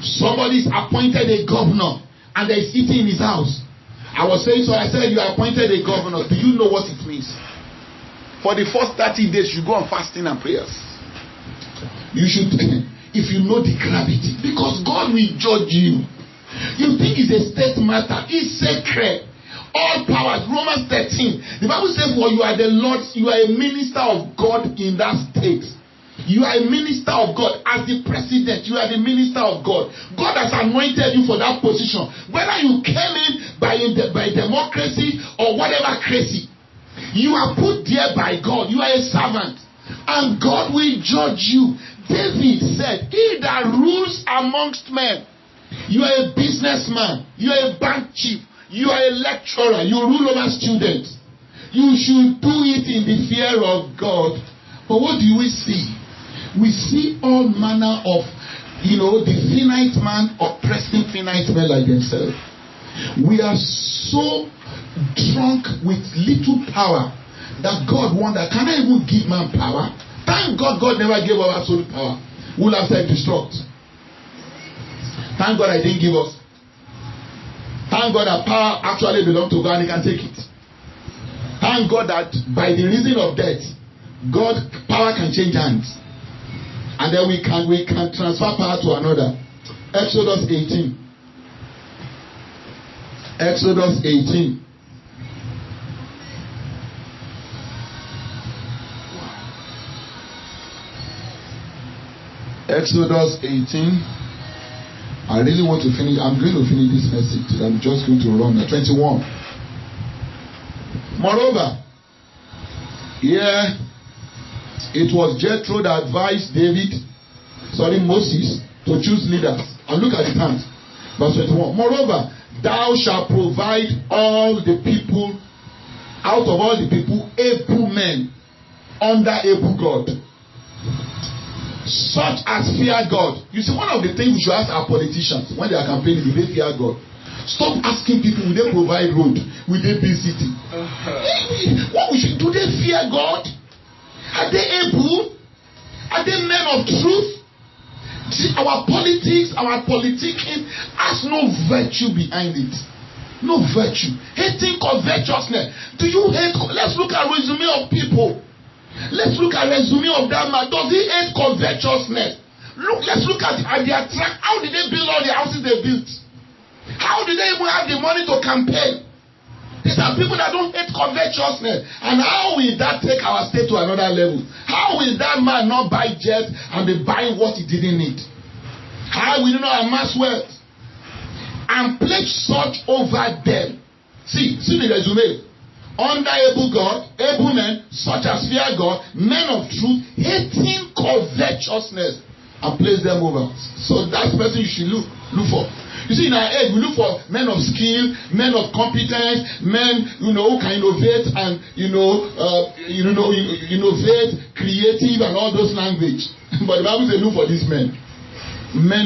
Somebody is appointed a governor and there is eating in his house. I was saying, so I said, you are appointed a governor. Do you know what it means? For the first 30 days, you go on fasting and prayers. You should, if you know the gravity, because God will judge you. You think it's a state matter, it's sacred. All powers, Romans 13. The Bible says, for you are the Lord, you are a minister of God in that state. You are a minister of God. As the president, you are the minister of God. God has anointed you for that position. Whether you came in by democracy or whatever crazy, you are put there by God. You are a servant. And God will judge you. David said, he that rules amongst men. You are a businessman. You are a bank chief. You are a lecturer. You rule over students. You should do it in the fear of God. But what do we see? We see all manner of, the finite man oppressing finite men like themselves. We are so drunk with little power that God wonder, can I even give man power? Thank God God never gave us absolute power. We'll have self-destruct. Thank God I didn't give us. Thank God that power actually belongs to God and He can take it. Thank God that by the reason of death, God power can change hands, and then we can transfer power to another. Exodus 18. Exodus 18. Exodus 18. I really want to finish. I'm going to finish this message. I'm just going to run at 21. Moreover, it was Jethro that advised Moses to choose leaders. And look at the times. Verse 21. Moreover, thou shalt provide out of all the people, able men under able God, such as fear God. You see, one of the things we should ask our politicians when they are campaigning, do they fear God? Stop asking people, will they provide road? Will they build city? What we should do, they fear God? Are they able? Are they men of truth? See, our politics, our politicking has no virtue behind it. No virtue. Hating covetousness. Do you hate? Let's look at resume of people. Let's look at resume of that man. Does he hate covetousness? Let's look at their track. How did they build all the houses they built? How did they even have the money to campaign? These are people that don't hate covetousness. And how will that take our state to another level? How will that man not buy jets and be buying what he didn't need? How will he not amass wealth and place such over them? See the resume. Under able God, able men, such as fear God, men of truth, hating covetousness, and place them over. So that's the person you should look for. You see, in our age, we look for men of skill, men of competence, men who can innovate and innovate, creative, and all those language. But the Bible says, look for these men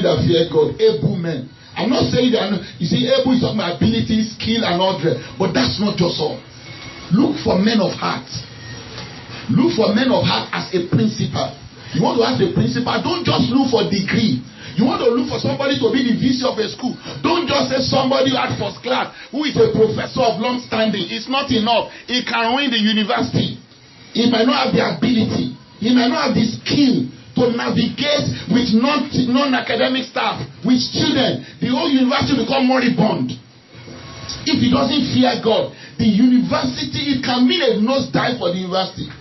that fear God, able men. I'm not saying that. You see, able is talking about ability, skill, and all that. But that's not just all. Look for men of heart. Look for men of heart as a principal. You want to have a principal, don't just look for degree. You want to look for somebody to be the VC of a school. Don't just say somebody who had first class, who is a professor of long standing. It's not enough. He can win the university. He might not have the ability. He might not have the skill to navigate with non-academic staff, with students. The whole university will become moribund. If he doesn't fear God, the university, it can mean a nosedive for the university.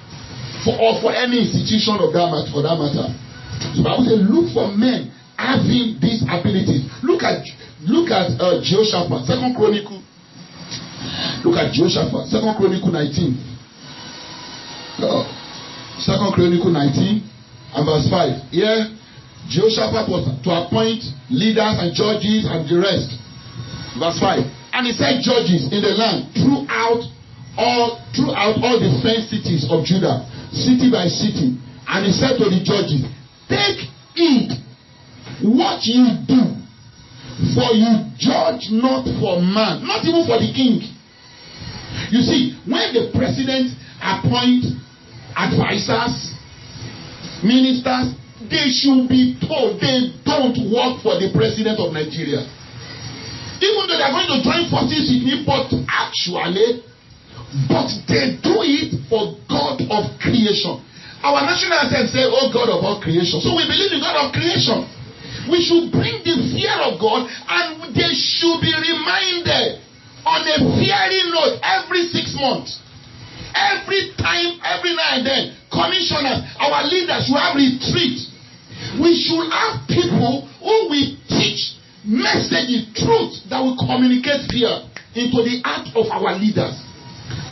Or for any institution of that matter, for that matter. So I would say, look for men having these abilities. Look at Jehoshaphat, 2 Chronicle. Look at Jehoshaphat, 2 Chronicle 19. 2 Chronicle 19 and verse 5. Here, Jehoshaphat was to appoint leaders and judges and the rest. Verse 5. And he said judges in the land throughout all the fenced cities of Judah, city by city. And he said to the judges, take heed what you do, for you judge not for man, not even for the king. You see, when the president appoints advisors, ministers, they should be told they don't work for the president of Nigeria. Even though they are going to join forces with me, but they do it for God of creation. Our national anthem says, oh God of all creation. So we believe in God of creation. We should bring the fear of God, and they should be reminded on a fearing note every 6 months. Every time, every now and then, commissioners, our leaders should have retreat. We should have people who will teach messages, truth that will communicate fear into the heart of our leaders.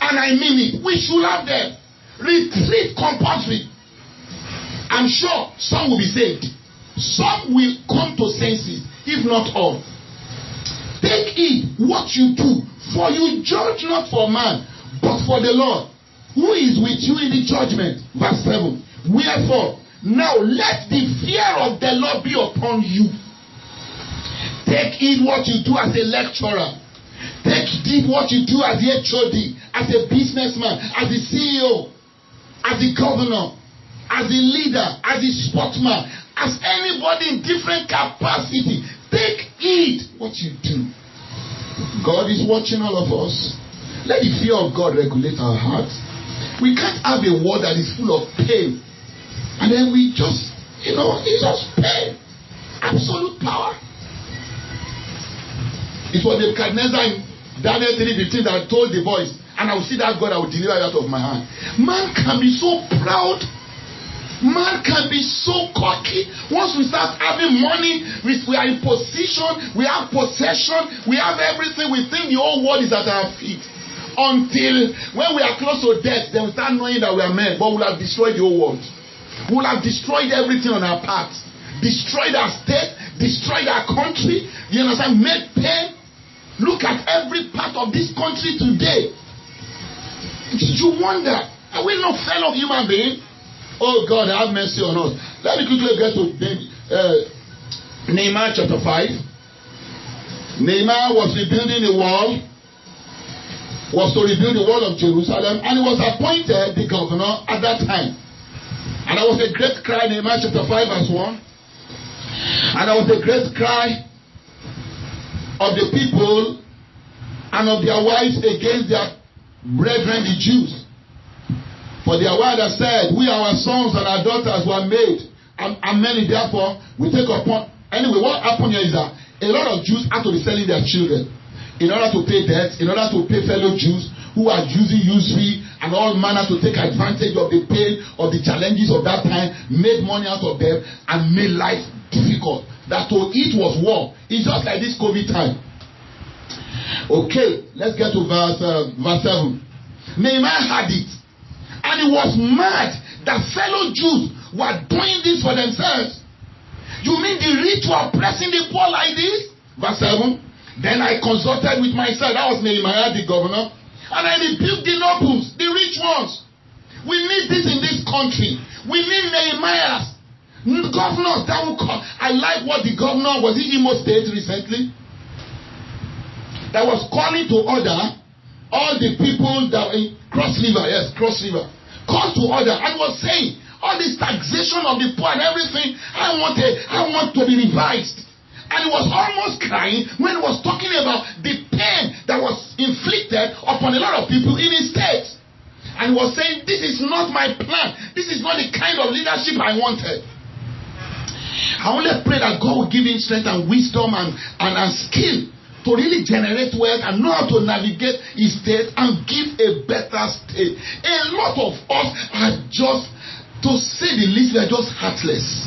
And I mean it. We should have them. Retreat compulsory. I'm sure some will be saved. Some will come to senses, if not all. Take heed what you do, for you judge not for man, but for the Lord, who is with you in the judgment. Verse 7. Wherefore, now let the fear of the Lord be upon you. Take heed what you do as a lecturer. Take heed what you do as the HOD, as a businessman, as the CEO, as the governor, as the leader, as the sportsman, as anybody in different capacity. Take heed what you do. God is watching all of us. Let the fear of God regulate our hearts. We can't have a world that is full of pain. And then we just, it's just pain. Absolute power. It was Nebuchadnezzar in Daniel 3:15 that told the boys, and I will see that God, I will deliver you out of my hand. Man can be so proud. Man can be so cocky. Once we start having money, we are in position, we have possession, we have everything. We think the whole world is at our feet. Until when we are close to death, then we start knowing that we are men, but we'll have destroyed the whole world. We'll have destroyed everything on our path. Destroyed our state, destroyed our country. You understand? Made pain. Look at every part of this country today. You wonder, are we not fellow human beings? Oh God, have mercy on us. Let me quickly get to Nehemiah chapter 5. Nehemiah was rebuilding the wall, was to rebuild the wall of Jerusalem, and he was appointed the governor at that time. And there was a great cry, Nehemiah chapter 5 verse 1. And there was a great cry of the people and of their wives against their brethren the Jews. For their wives said, we our sons and our daughters were made, and many therefore we take upon. Anyway, what happened here is that a lot of Jews had to be selling their children in order to pay debts, in order to pay fellow Jews who are using usury and all manner to take advantage of the pain or the challenges of that time, made money out of them and made life difficult. That to eat was war. It's just like this COVID time. Okay, let's get to verse 7. Nehemiah had it. And he was mad that fellow Jews were doing this for themselves. You mean the rich were oppressing the poor like this? Verse 7. Then I consulted with myself. That was Nehemiah the governor. And I rebuked the nobles, the rich ones. We need this in this country. We need Nehemiahs. Governors that will come. I like what the governor was in Imo State recently. That was calling to order all the people that were in Cross River, called to order and was saying, all this taxation of the poor and everything, I want to be revised. And he was almost crying when he was talking about the pain that was inflicted upon a lot of people in his state. And he was saying, this is not my plan. This is not the kind of leadership I wanted. I only pray that God will give him strength and wisdom and skill to really generate wealth and know how to navigate his state and give a better state. A lot of us are just, to say the least, we are just heartless.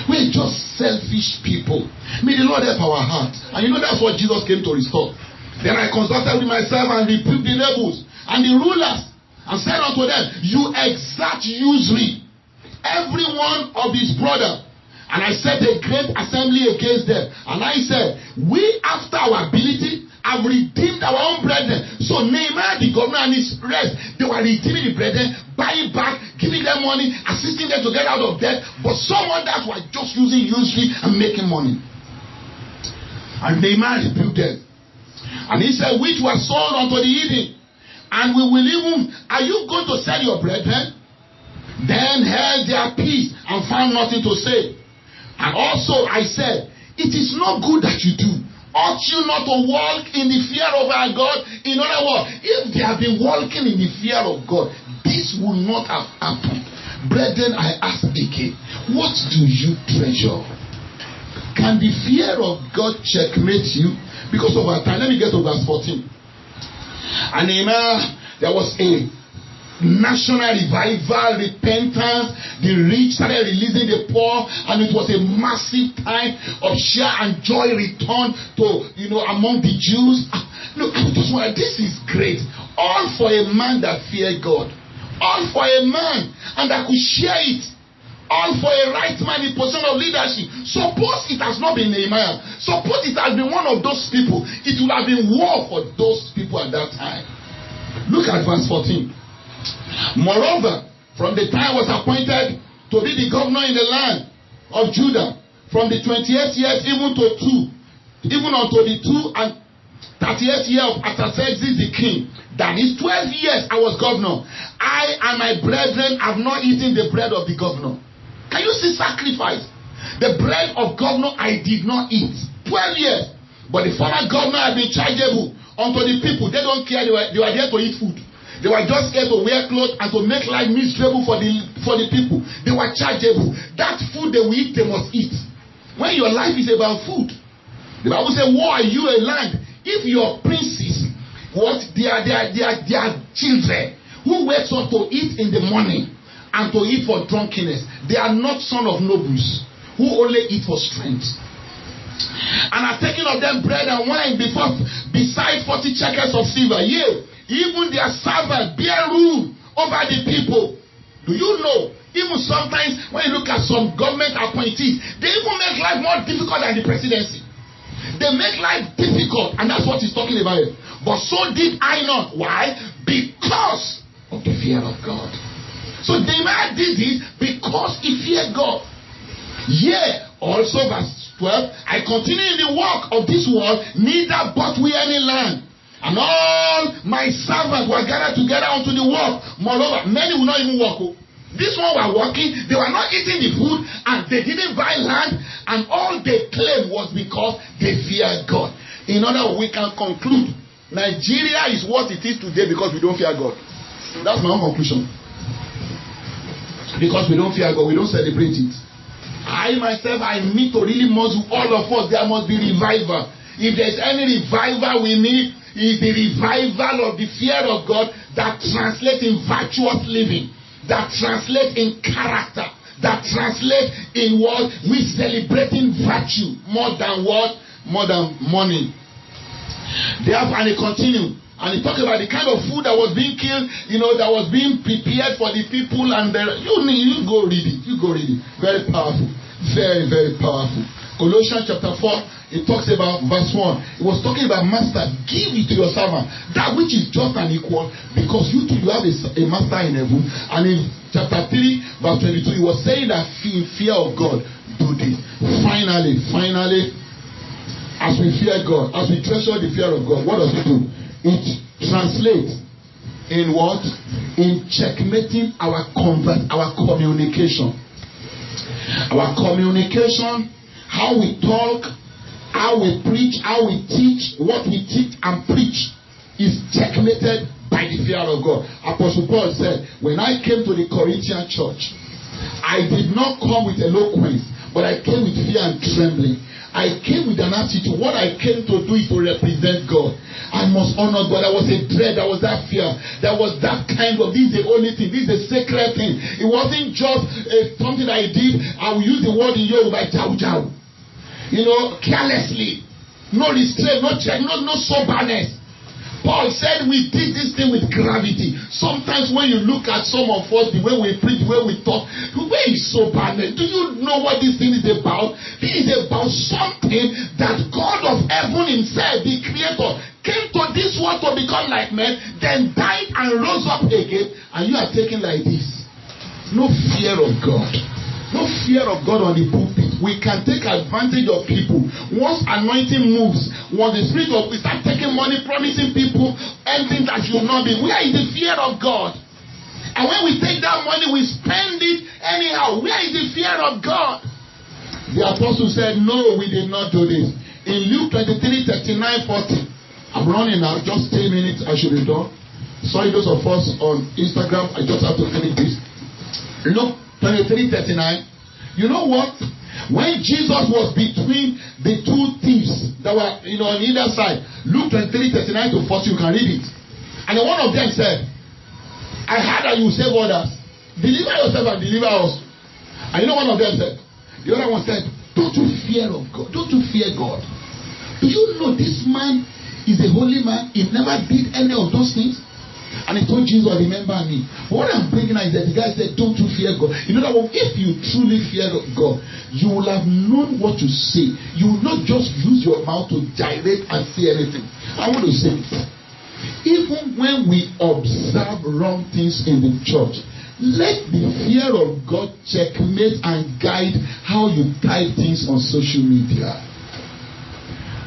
We're just selfish people. May the Lord help our heart. And that's what Jesus came to restore. Then I consulted with myself and rebuked the nobles and the rulers and said unto them, you exact usury, every one of his brother. And I set a great assembly against them. And I said, we after our ability have redeemed our own brethren. So Nehemiah the governor and his rest, they were redeeming the brethren, buying back, giving them money, assisting them to get out of debt. But some others were just using usury and making money. And Nehemiah rebuked them. And he said, which were sold unto the heathen. And we will even, are you going to sell your brethren? Then held their peace and found nothing to say. And also I said, it is not good that you do. Ought you not to walk in the fear of our God? In other words, if they have been walking in the fear of God, this would not have happened. Brethren, I ask again, what do you treasure? Can the fear of God checkmate you? Because of our time, let me get to verse 14. And there was a national revival, repentance. The rich started releasing the poor, and it was a massive time of cheer and joy return to among the Jews. Look, I just want, this is great. All for a man that feared God, all for a man and that could share it, all for a right man in position of leadership. Suppose it has not been Nehemiah, suppose it has been one of those people, it would have been war for those people at that time. Look at verse 14. Moreover, from the time I was appointed to be the governor in the land of Judah, from the 28th year even unto the 2 and 30th year of Artaxerxes the king, that is 12 years I was governor, I and my brethren have not eaten the bread of the governor. Can you see sacrifice? The bread of governor I did not eat. 12 years. But the former governor had been chargeable unto the people. They don't care. They were there to eat food. They were just here to wear clothes and to make life miserable for the people. They were chargeable. That food they will eat, they must eat. When your life is about food, the Bible says, "Woe are you, a land, if your princes, they are children who wakes up to eat in the morning and to eat for drunkenness. They are not son of nobles who only eat for strength. And are taking of them bread and wine beside 40 shekels of silver. Yea, even their servants bear rule over the people." Do you know, even sometimes when you look at some government appointees, they even make life more difficult than the presidency. They make life difficult, and that's what he's talking about. But so did I not. Why? Because of the fear of God. So Nehemiah did it because he feared God. Yea, also verse 12, "I continue in the work of this world, neither bought we any land. And all my servants were gathered together unto the work. Moreover, many will not even work. This one were working, they were not eating the food, and they didn't buy land, and all they claimed was because they feared God." In other words, we can conclude Nigeria is what it is today because we don't fear God. That's my own conclusion. Because we don't fear God, we don't celebrate it. I myself, I need to really muzzle all of us. There must be revival. If there's any revival we need, is the revival of the fear of God that translates in virtuous living, that translates in character, that translates in what we celebrating virtue more than what? More than money. Therefore, and he continued, and he talked about the kind of food that was being killed, that was being prepared for the people, and you go read it. You go read it. Very powerful. Very, very powerful. Colossians chapter 4, it talks about verse 1. It was talking about, "Master, give it to your servant, that which is just and equal, because you too, you have a master in heaven." And in chapter 3, verse 22, it was saying that in fear of God, do this. Finally, as we fear God, as we treasure the fear of God, what does it do? It translates in what? In checkmating our communication. Our communication, how we talk, how we preach, how we teach, what we teach and preach is checkmated by the fear of God. Apostle Paul said, "When I came to the Corinthian church, I did not come with eloquence, but I came with fear and trembling. I came with an attitude. What I came to do is to represent God. I must honor God." There was a dread, there was that fear, there was that kind of, this is the only thing, this is a sacred thing. It wasn't just something I did. I will use the word in Yoruba, "Jau jau." Carelessly. No restraint, no check, no soberness. Paul said we did this thing with gravity. Sometimes when you look at some of us, the way we preach, the way we talk, where is soberness? Do you know what this thing is about? It is about something that God of heaven himself, the creator, came to this world to become like men, then died and rose up again, and you are taking like this. No fear of God. No fear of God on the pulpit. We can take advantage of people. Once anointing moves, once the spirit of we start taking money, promising people anything that should not be. Where is the fear of God? And when we take that money, we spend it anyhow. Where is the fear of God? The apostle said, "No, we did not do this." In Luke 23, 39, 40. I'm running now. Just 10 minutes. I should be done. Sorry, those of us on Instagram. I just have to finish this. Luke 23:39. You know what? When Jesus was between the two thieves that were on either side, Luke 23:39 to 40, you can read it. And then one of them said, "I heard that you save others. Deliver yourself and deliver us." And one of them said, the other one said, "Don't you fear of God? Don't you fear God? Do you know this man is a holy man? He never did any of those things." And he told Jesus, "Remember me." But what I'm bringing out is that the guy said, "Don't you fear God?" In other words, if you truly fear God, you will have known what to say. You will not just use your mouth to gyrate and say anything. I want to say this. Even when we observe wrong things in the church, let the fear of God checkmate and guide how you type things on social media.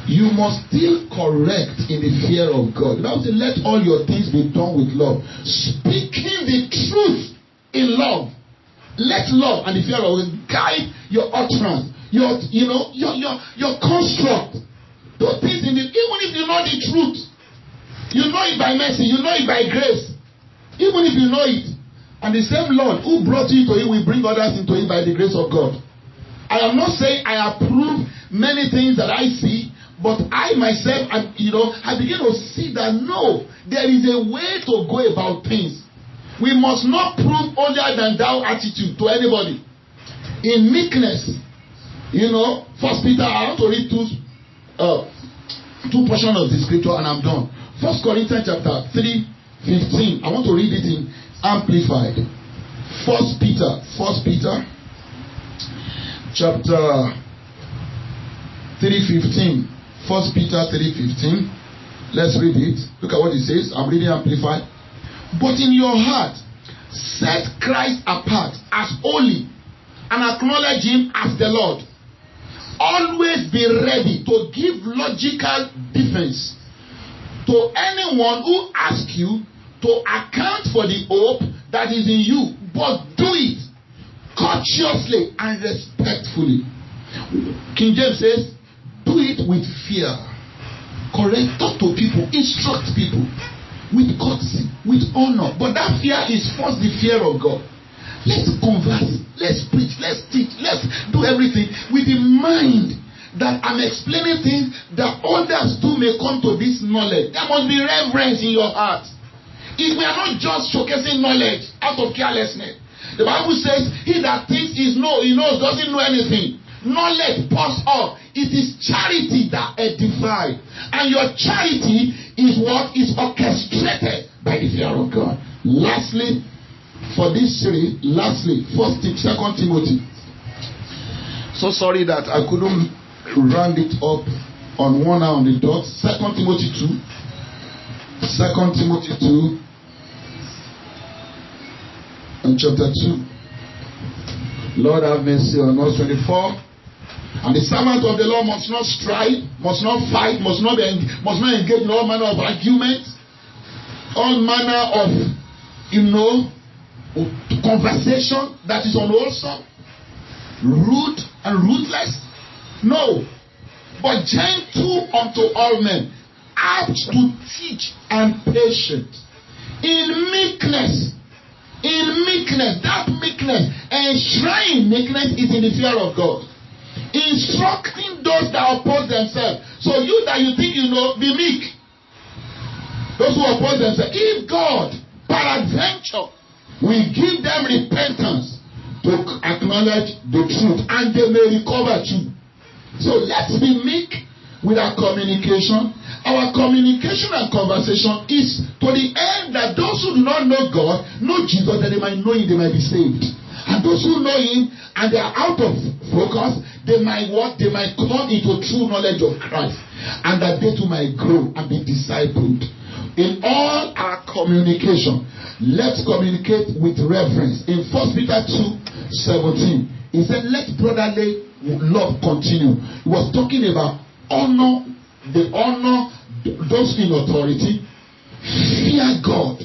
You must still correct in the fear of God. Now say, let all your things be done with love. Speaking the truth in love. Let love and the fear of God guide your utterance, your construct. Those things even if you know the truth, know it by mercy, you know it by grace. Even if you know it. And the same Lord who brought you to it will bring others into it by the grace of God. I am not saying I approve many things that I see, but I myself, I begin to see that no, there is a way to go about things. We must not prove holier than thou attitude to anybody. In meekness, 1 Peter, I want to read two portions of the scripture and I'm done. 1 Corinthians chapter 3:15. I want to read it in Amplified. 1 Peter chapter 3:15. 1 Peter 3:15. Let's read it. Look at what it says. I'm reading Amplified. But in your heart, set Christ apart as holy and acknowledge him as the Lord. Always be ready to give logical defense to anyone who asks you to account for the hope that is in you, but do it courteously and respectfully. King James says, do it with fear. Correct, talk to people, instruct people with courtesy, with honor. But that fear is first the fear of God. Let's converse, let's preach, let's teach, let's do everything with the mind that I'm explaining things that others too may come to this knowledge. There must be reverence in your heart. If we are not just showcasing knowledge out of carelessness, the Bible says, he that thinks he knows, doesn't know anything. Knowledge pours up. It is charity that edifies. And your charity is what is orchestrated by the fear of God. Lastly, for this series, 2 Timothy. So sorry that I couldn't round it up on one hour on the dot. 2 Timothy 2. 2 Timothy 2 and chapter 2. Lord have mercy on us. 24. And the servant of the Lord must not strive, must not fight, must not engage in all manner of arguments, all manner of conversation that is unwholesome, rude and ruthless. No, but gentle unto all men, apt to teach and patient, in meekness. That meekness, enshrined meekness is in the fear of God. Instructing those that oppose themselves. So you that you think you know, be meek. Those who oppose themselves. If God, peradventure, will give them repentance to acknowledge the truth, and they may recover too. So let's be meek with our communication. Our communication and conversation is to the end that those who do not know God know Jesus, that they might know him, they might be saved. And those who know him and they are out of focus, they might come into true knowledge of Christ, and that they too might grow and be discipled. In all our communication, let's communicate with reverence. In 1 Peter 2:17, he said, let brotherly love continue. He was talking about honor those in authority, fear God,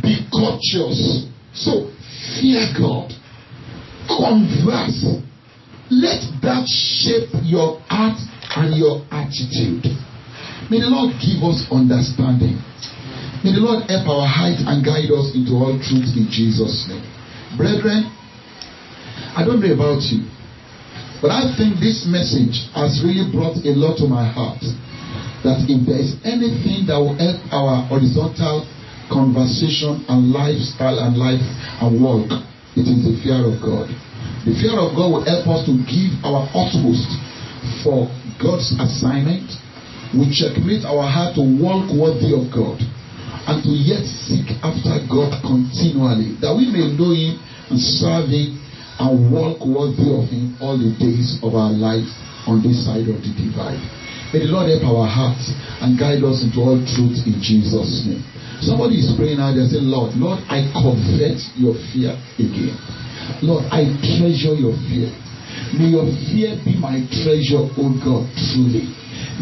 be courteous. So fear God, converse. Let that shape your heart and your attitude. May the Lord give us understanding. May the Lord help our heart and guide us into all truth in Jesus' name. Brethren, I don't know about you, but I think this message has really brought a lot to my heart. That if there is anything that will help our horizontal conversation and lifestyle and life and work, it is the fear of God. The fear of God will help us to give our utmost for God's assignment. We checkmate our heart to walk worthy of God and to yet seek after God continually, that we may know him and serve him and walk worthy of him all the days of our life on this side of the divide. May the Lord help our hearts and guide us into all truth in Jesus' name. Somebody is praying out there, say, Lord, I covet your fear again. Lord, I treasure your fear. May your fear be my treasure, O God, truly.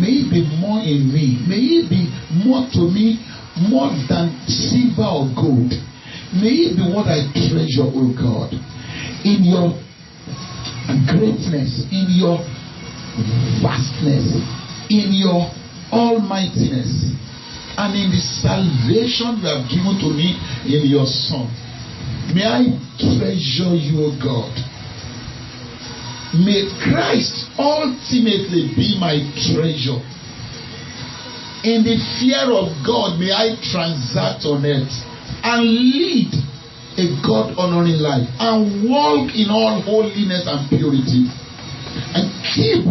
May it be more in me. May it be more to me, more than silver or gold. May it be what I treasure, O God. In your greatness, in your vastness, in your almightiness, and in the salvation you have given to me in your Son. May I treasure you, O God. May Christ ultimately be my treasure. In the fear of God, may I transact on earth and lead a God-honoring life and walk in all holiness and purity and keep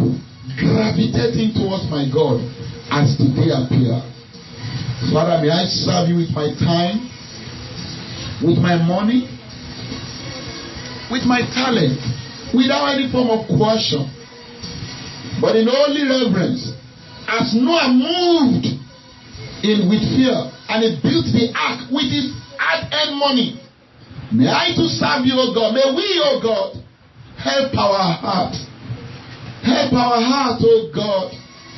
gravitating towards my God as the day appears. Father, may I serve you with my time, with my money, with my talent, without any form of coercion, but in holy reverence. As Noah moved in with fear and he built the ark with his hard-earned money, may I too serve you, O God. May we, O God, help our heart. Help our heart, O God.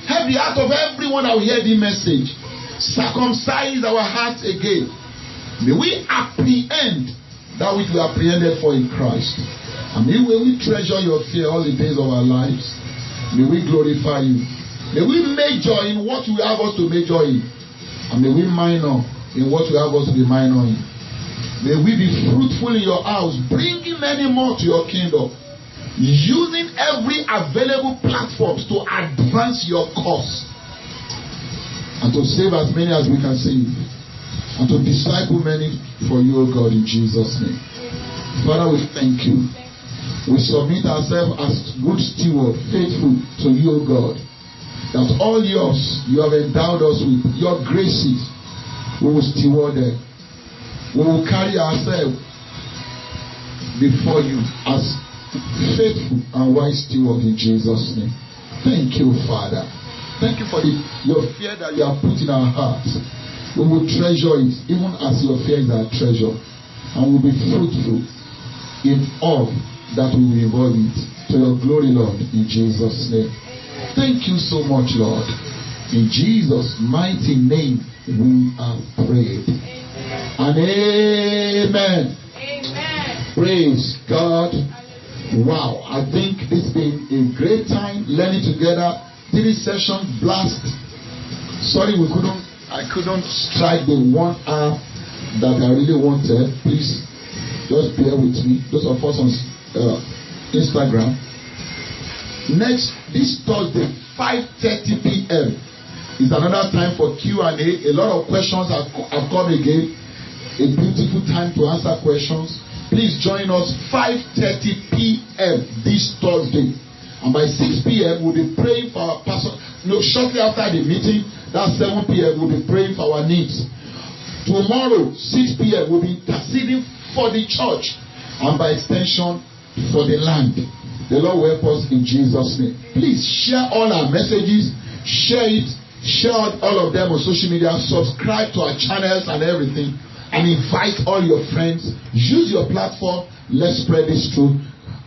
Help the heart of everyone that will hear the message. Circumcise our hearts again. May we apprehend that which we apprehended for in Christ. And may we treasure your fear all the days of our lives. May we glorify you. May we major in what you have us to major in. And may we minor in what you have us to be minor in. May we be fruitful in your house, bringing many more to your kingdom. Using every available platform to advance your cause. And to save as many as we can save. And to disciple many for you, O God, in Jesus' name. Father, we thank you. We submit ourselves as good steward, faithful to you, O God. That all yours, you have endowed us with, your graces, we will steward them. We will carry ourselves before you as faithful and wise steward in Jesus' name. Thank you, Father. Thank you for your fear that you have put in our hearts. We will treasure it, even as your fear is our treasure. And we will be fruitful in all that we will involve it. To your glory, Lord, in Jesus' name. Thank you so much, Lord. In Jesus' mighty name, we are prayed. And amen. Amen. Praise God. Wow, I think it's been a great time learning together. 3 sessions blast. Sorry, I couldn't strike the 1 hour that I really wanted. Please just bear with me. Those of us on Instagram. Next, this Thursday, 5:30 p.m. is another time for Q&A. A lot of questions have come again. A beautiful time to answer questions. Please join us 5:30 p.m. this Thursday. And by 6 p.m. we'll be praying for our pastor. Shortly after the meeting, that's 7 p.m. we'll be praying for our needs. Tomorrow, 6 p.m. we'll be interceding for the church and by extension for the land. The Lord will help us in Jesus' name. Please share all our messages. Share it. Share all of them on social media. Subscribe to our channels and everything. And invite all your friends. Use your platform. Let's spread this truth.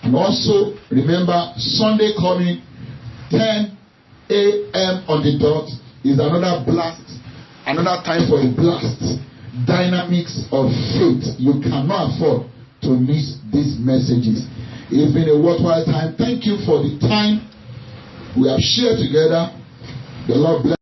And also, remember, Sunday coming, 10 a.m. on the dot is another blast. Another time for a blast. Dynamics of faith. You cannot afford to miss these messages. It's been a worthwhile time. Thank you for the time we have shared together. The Lord bless.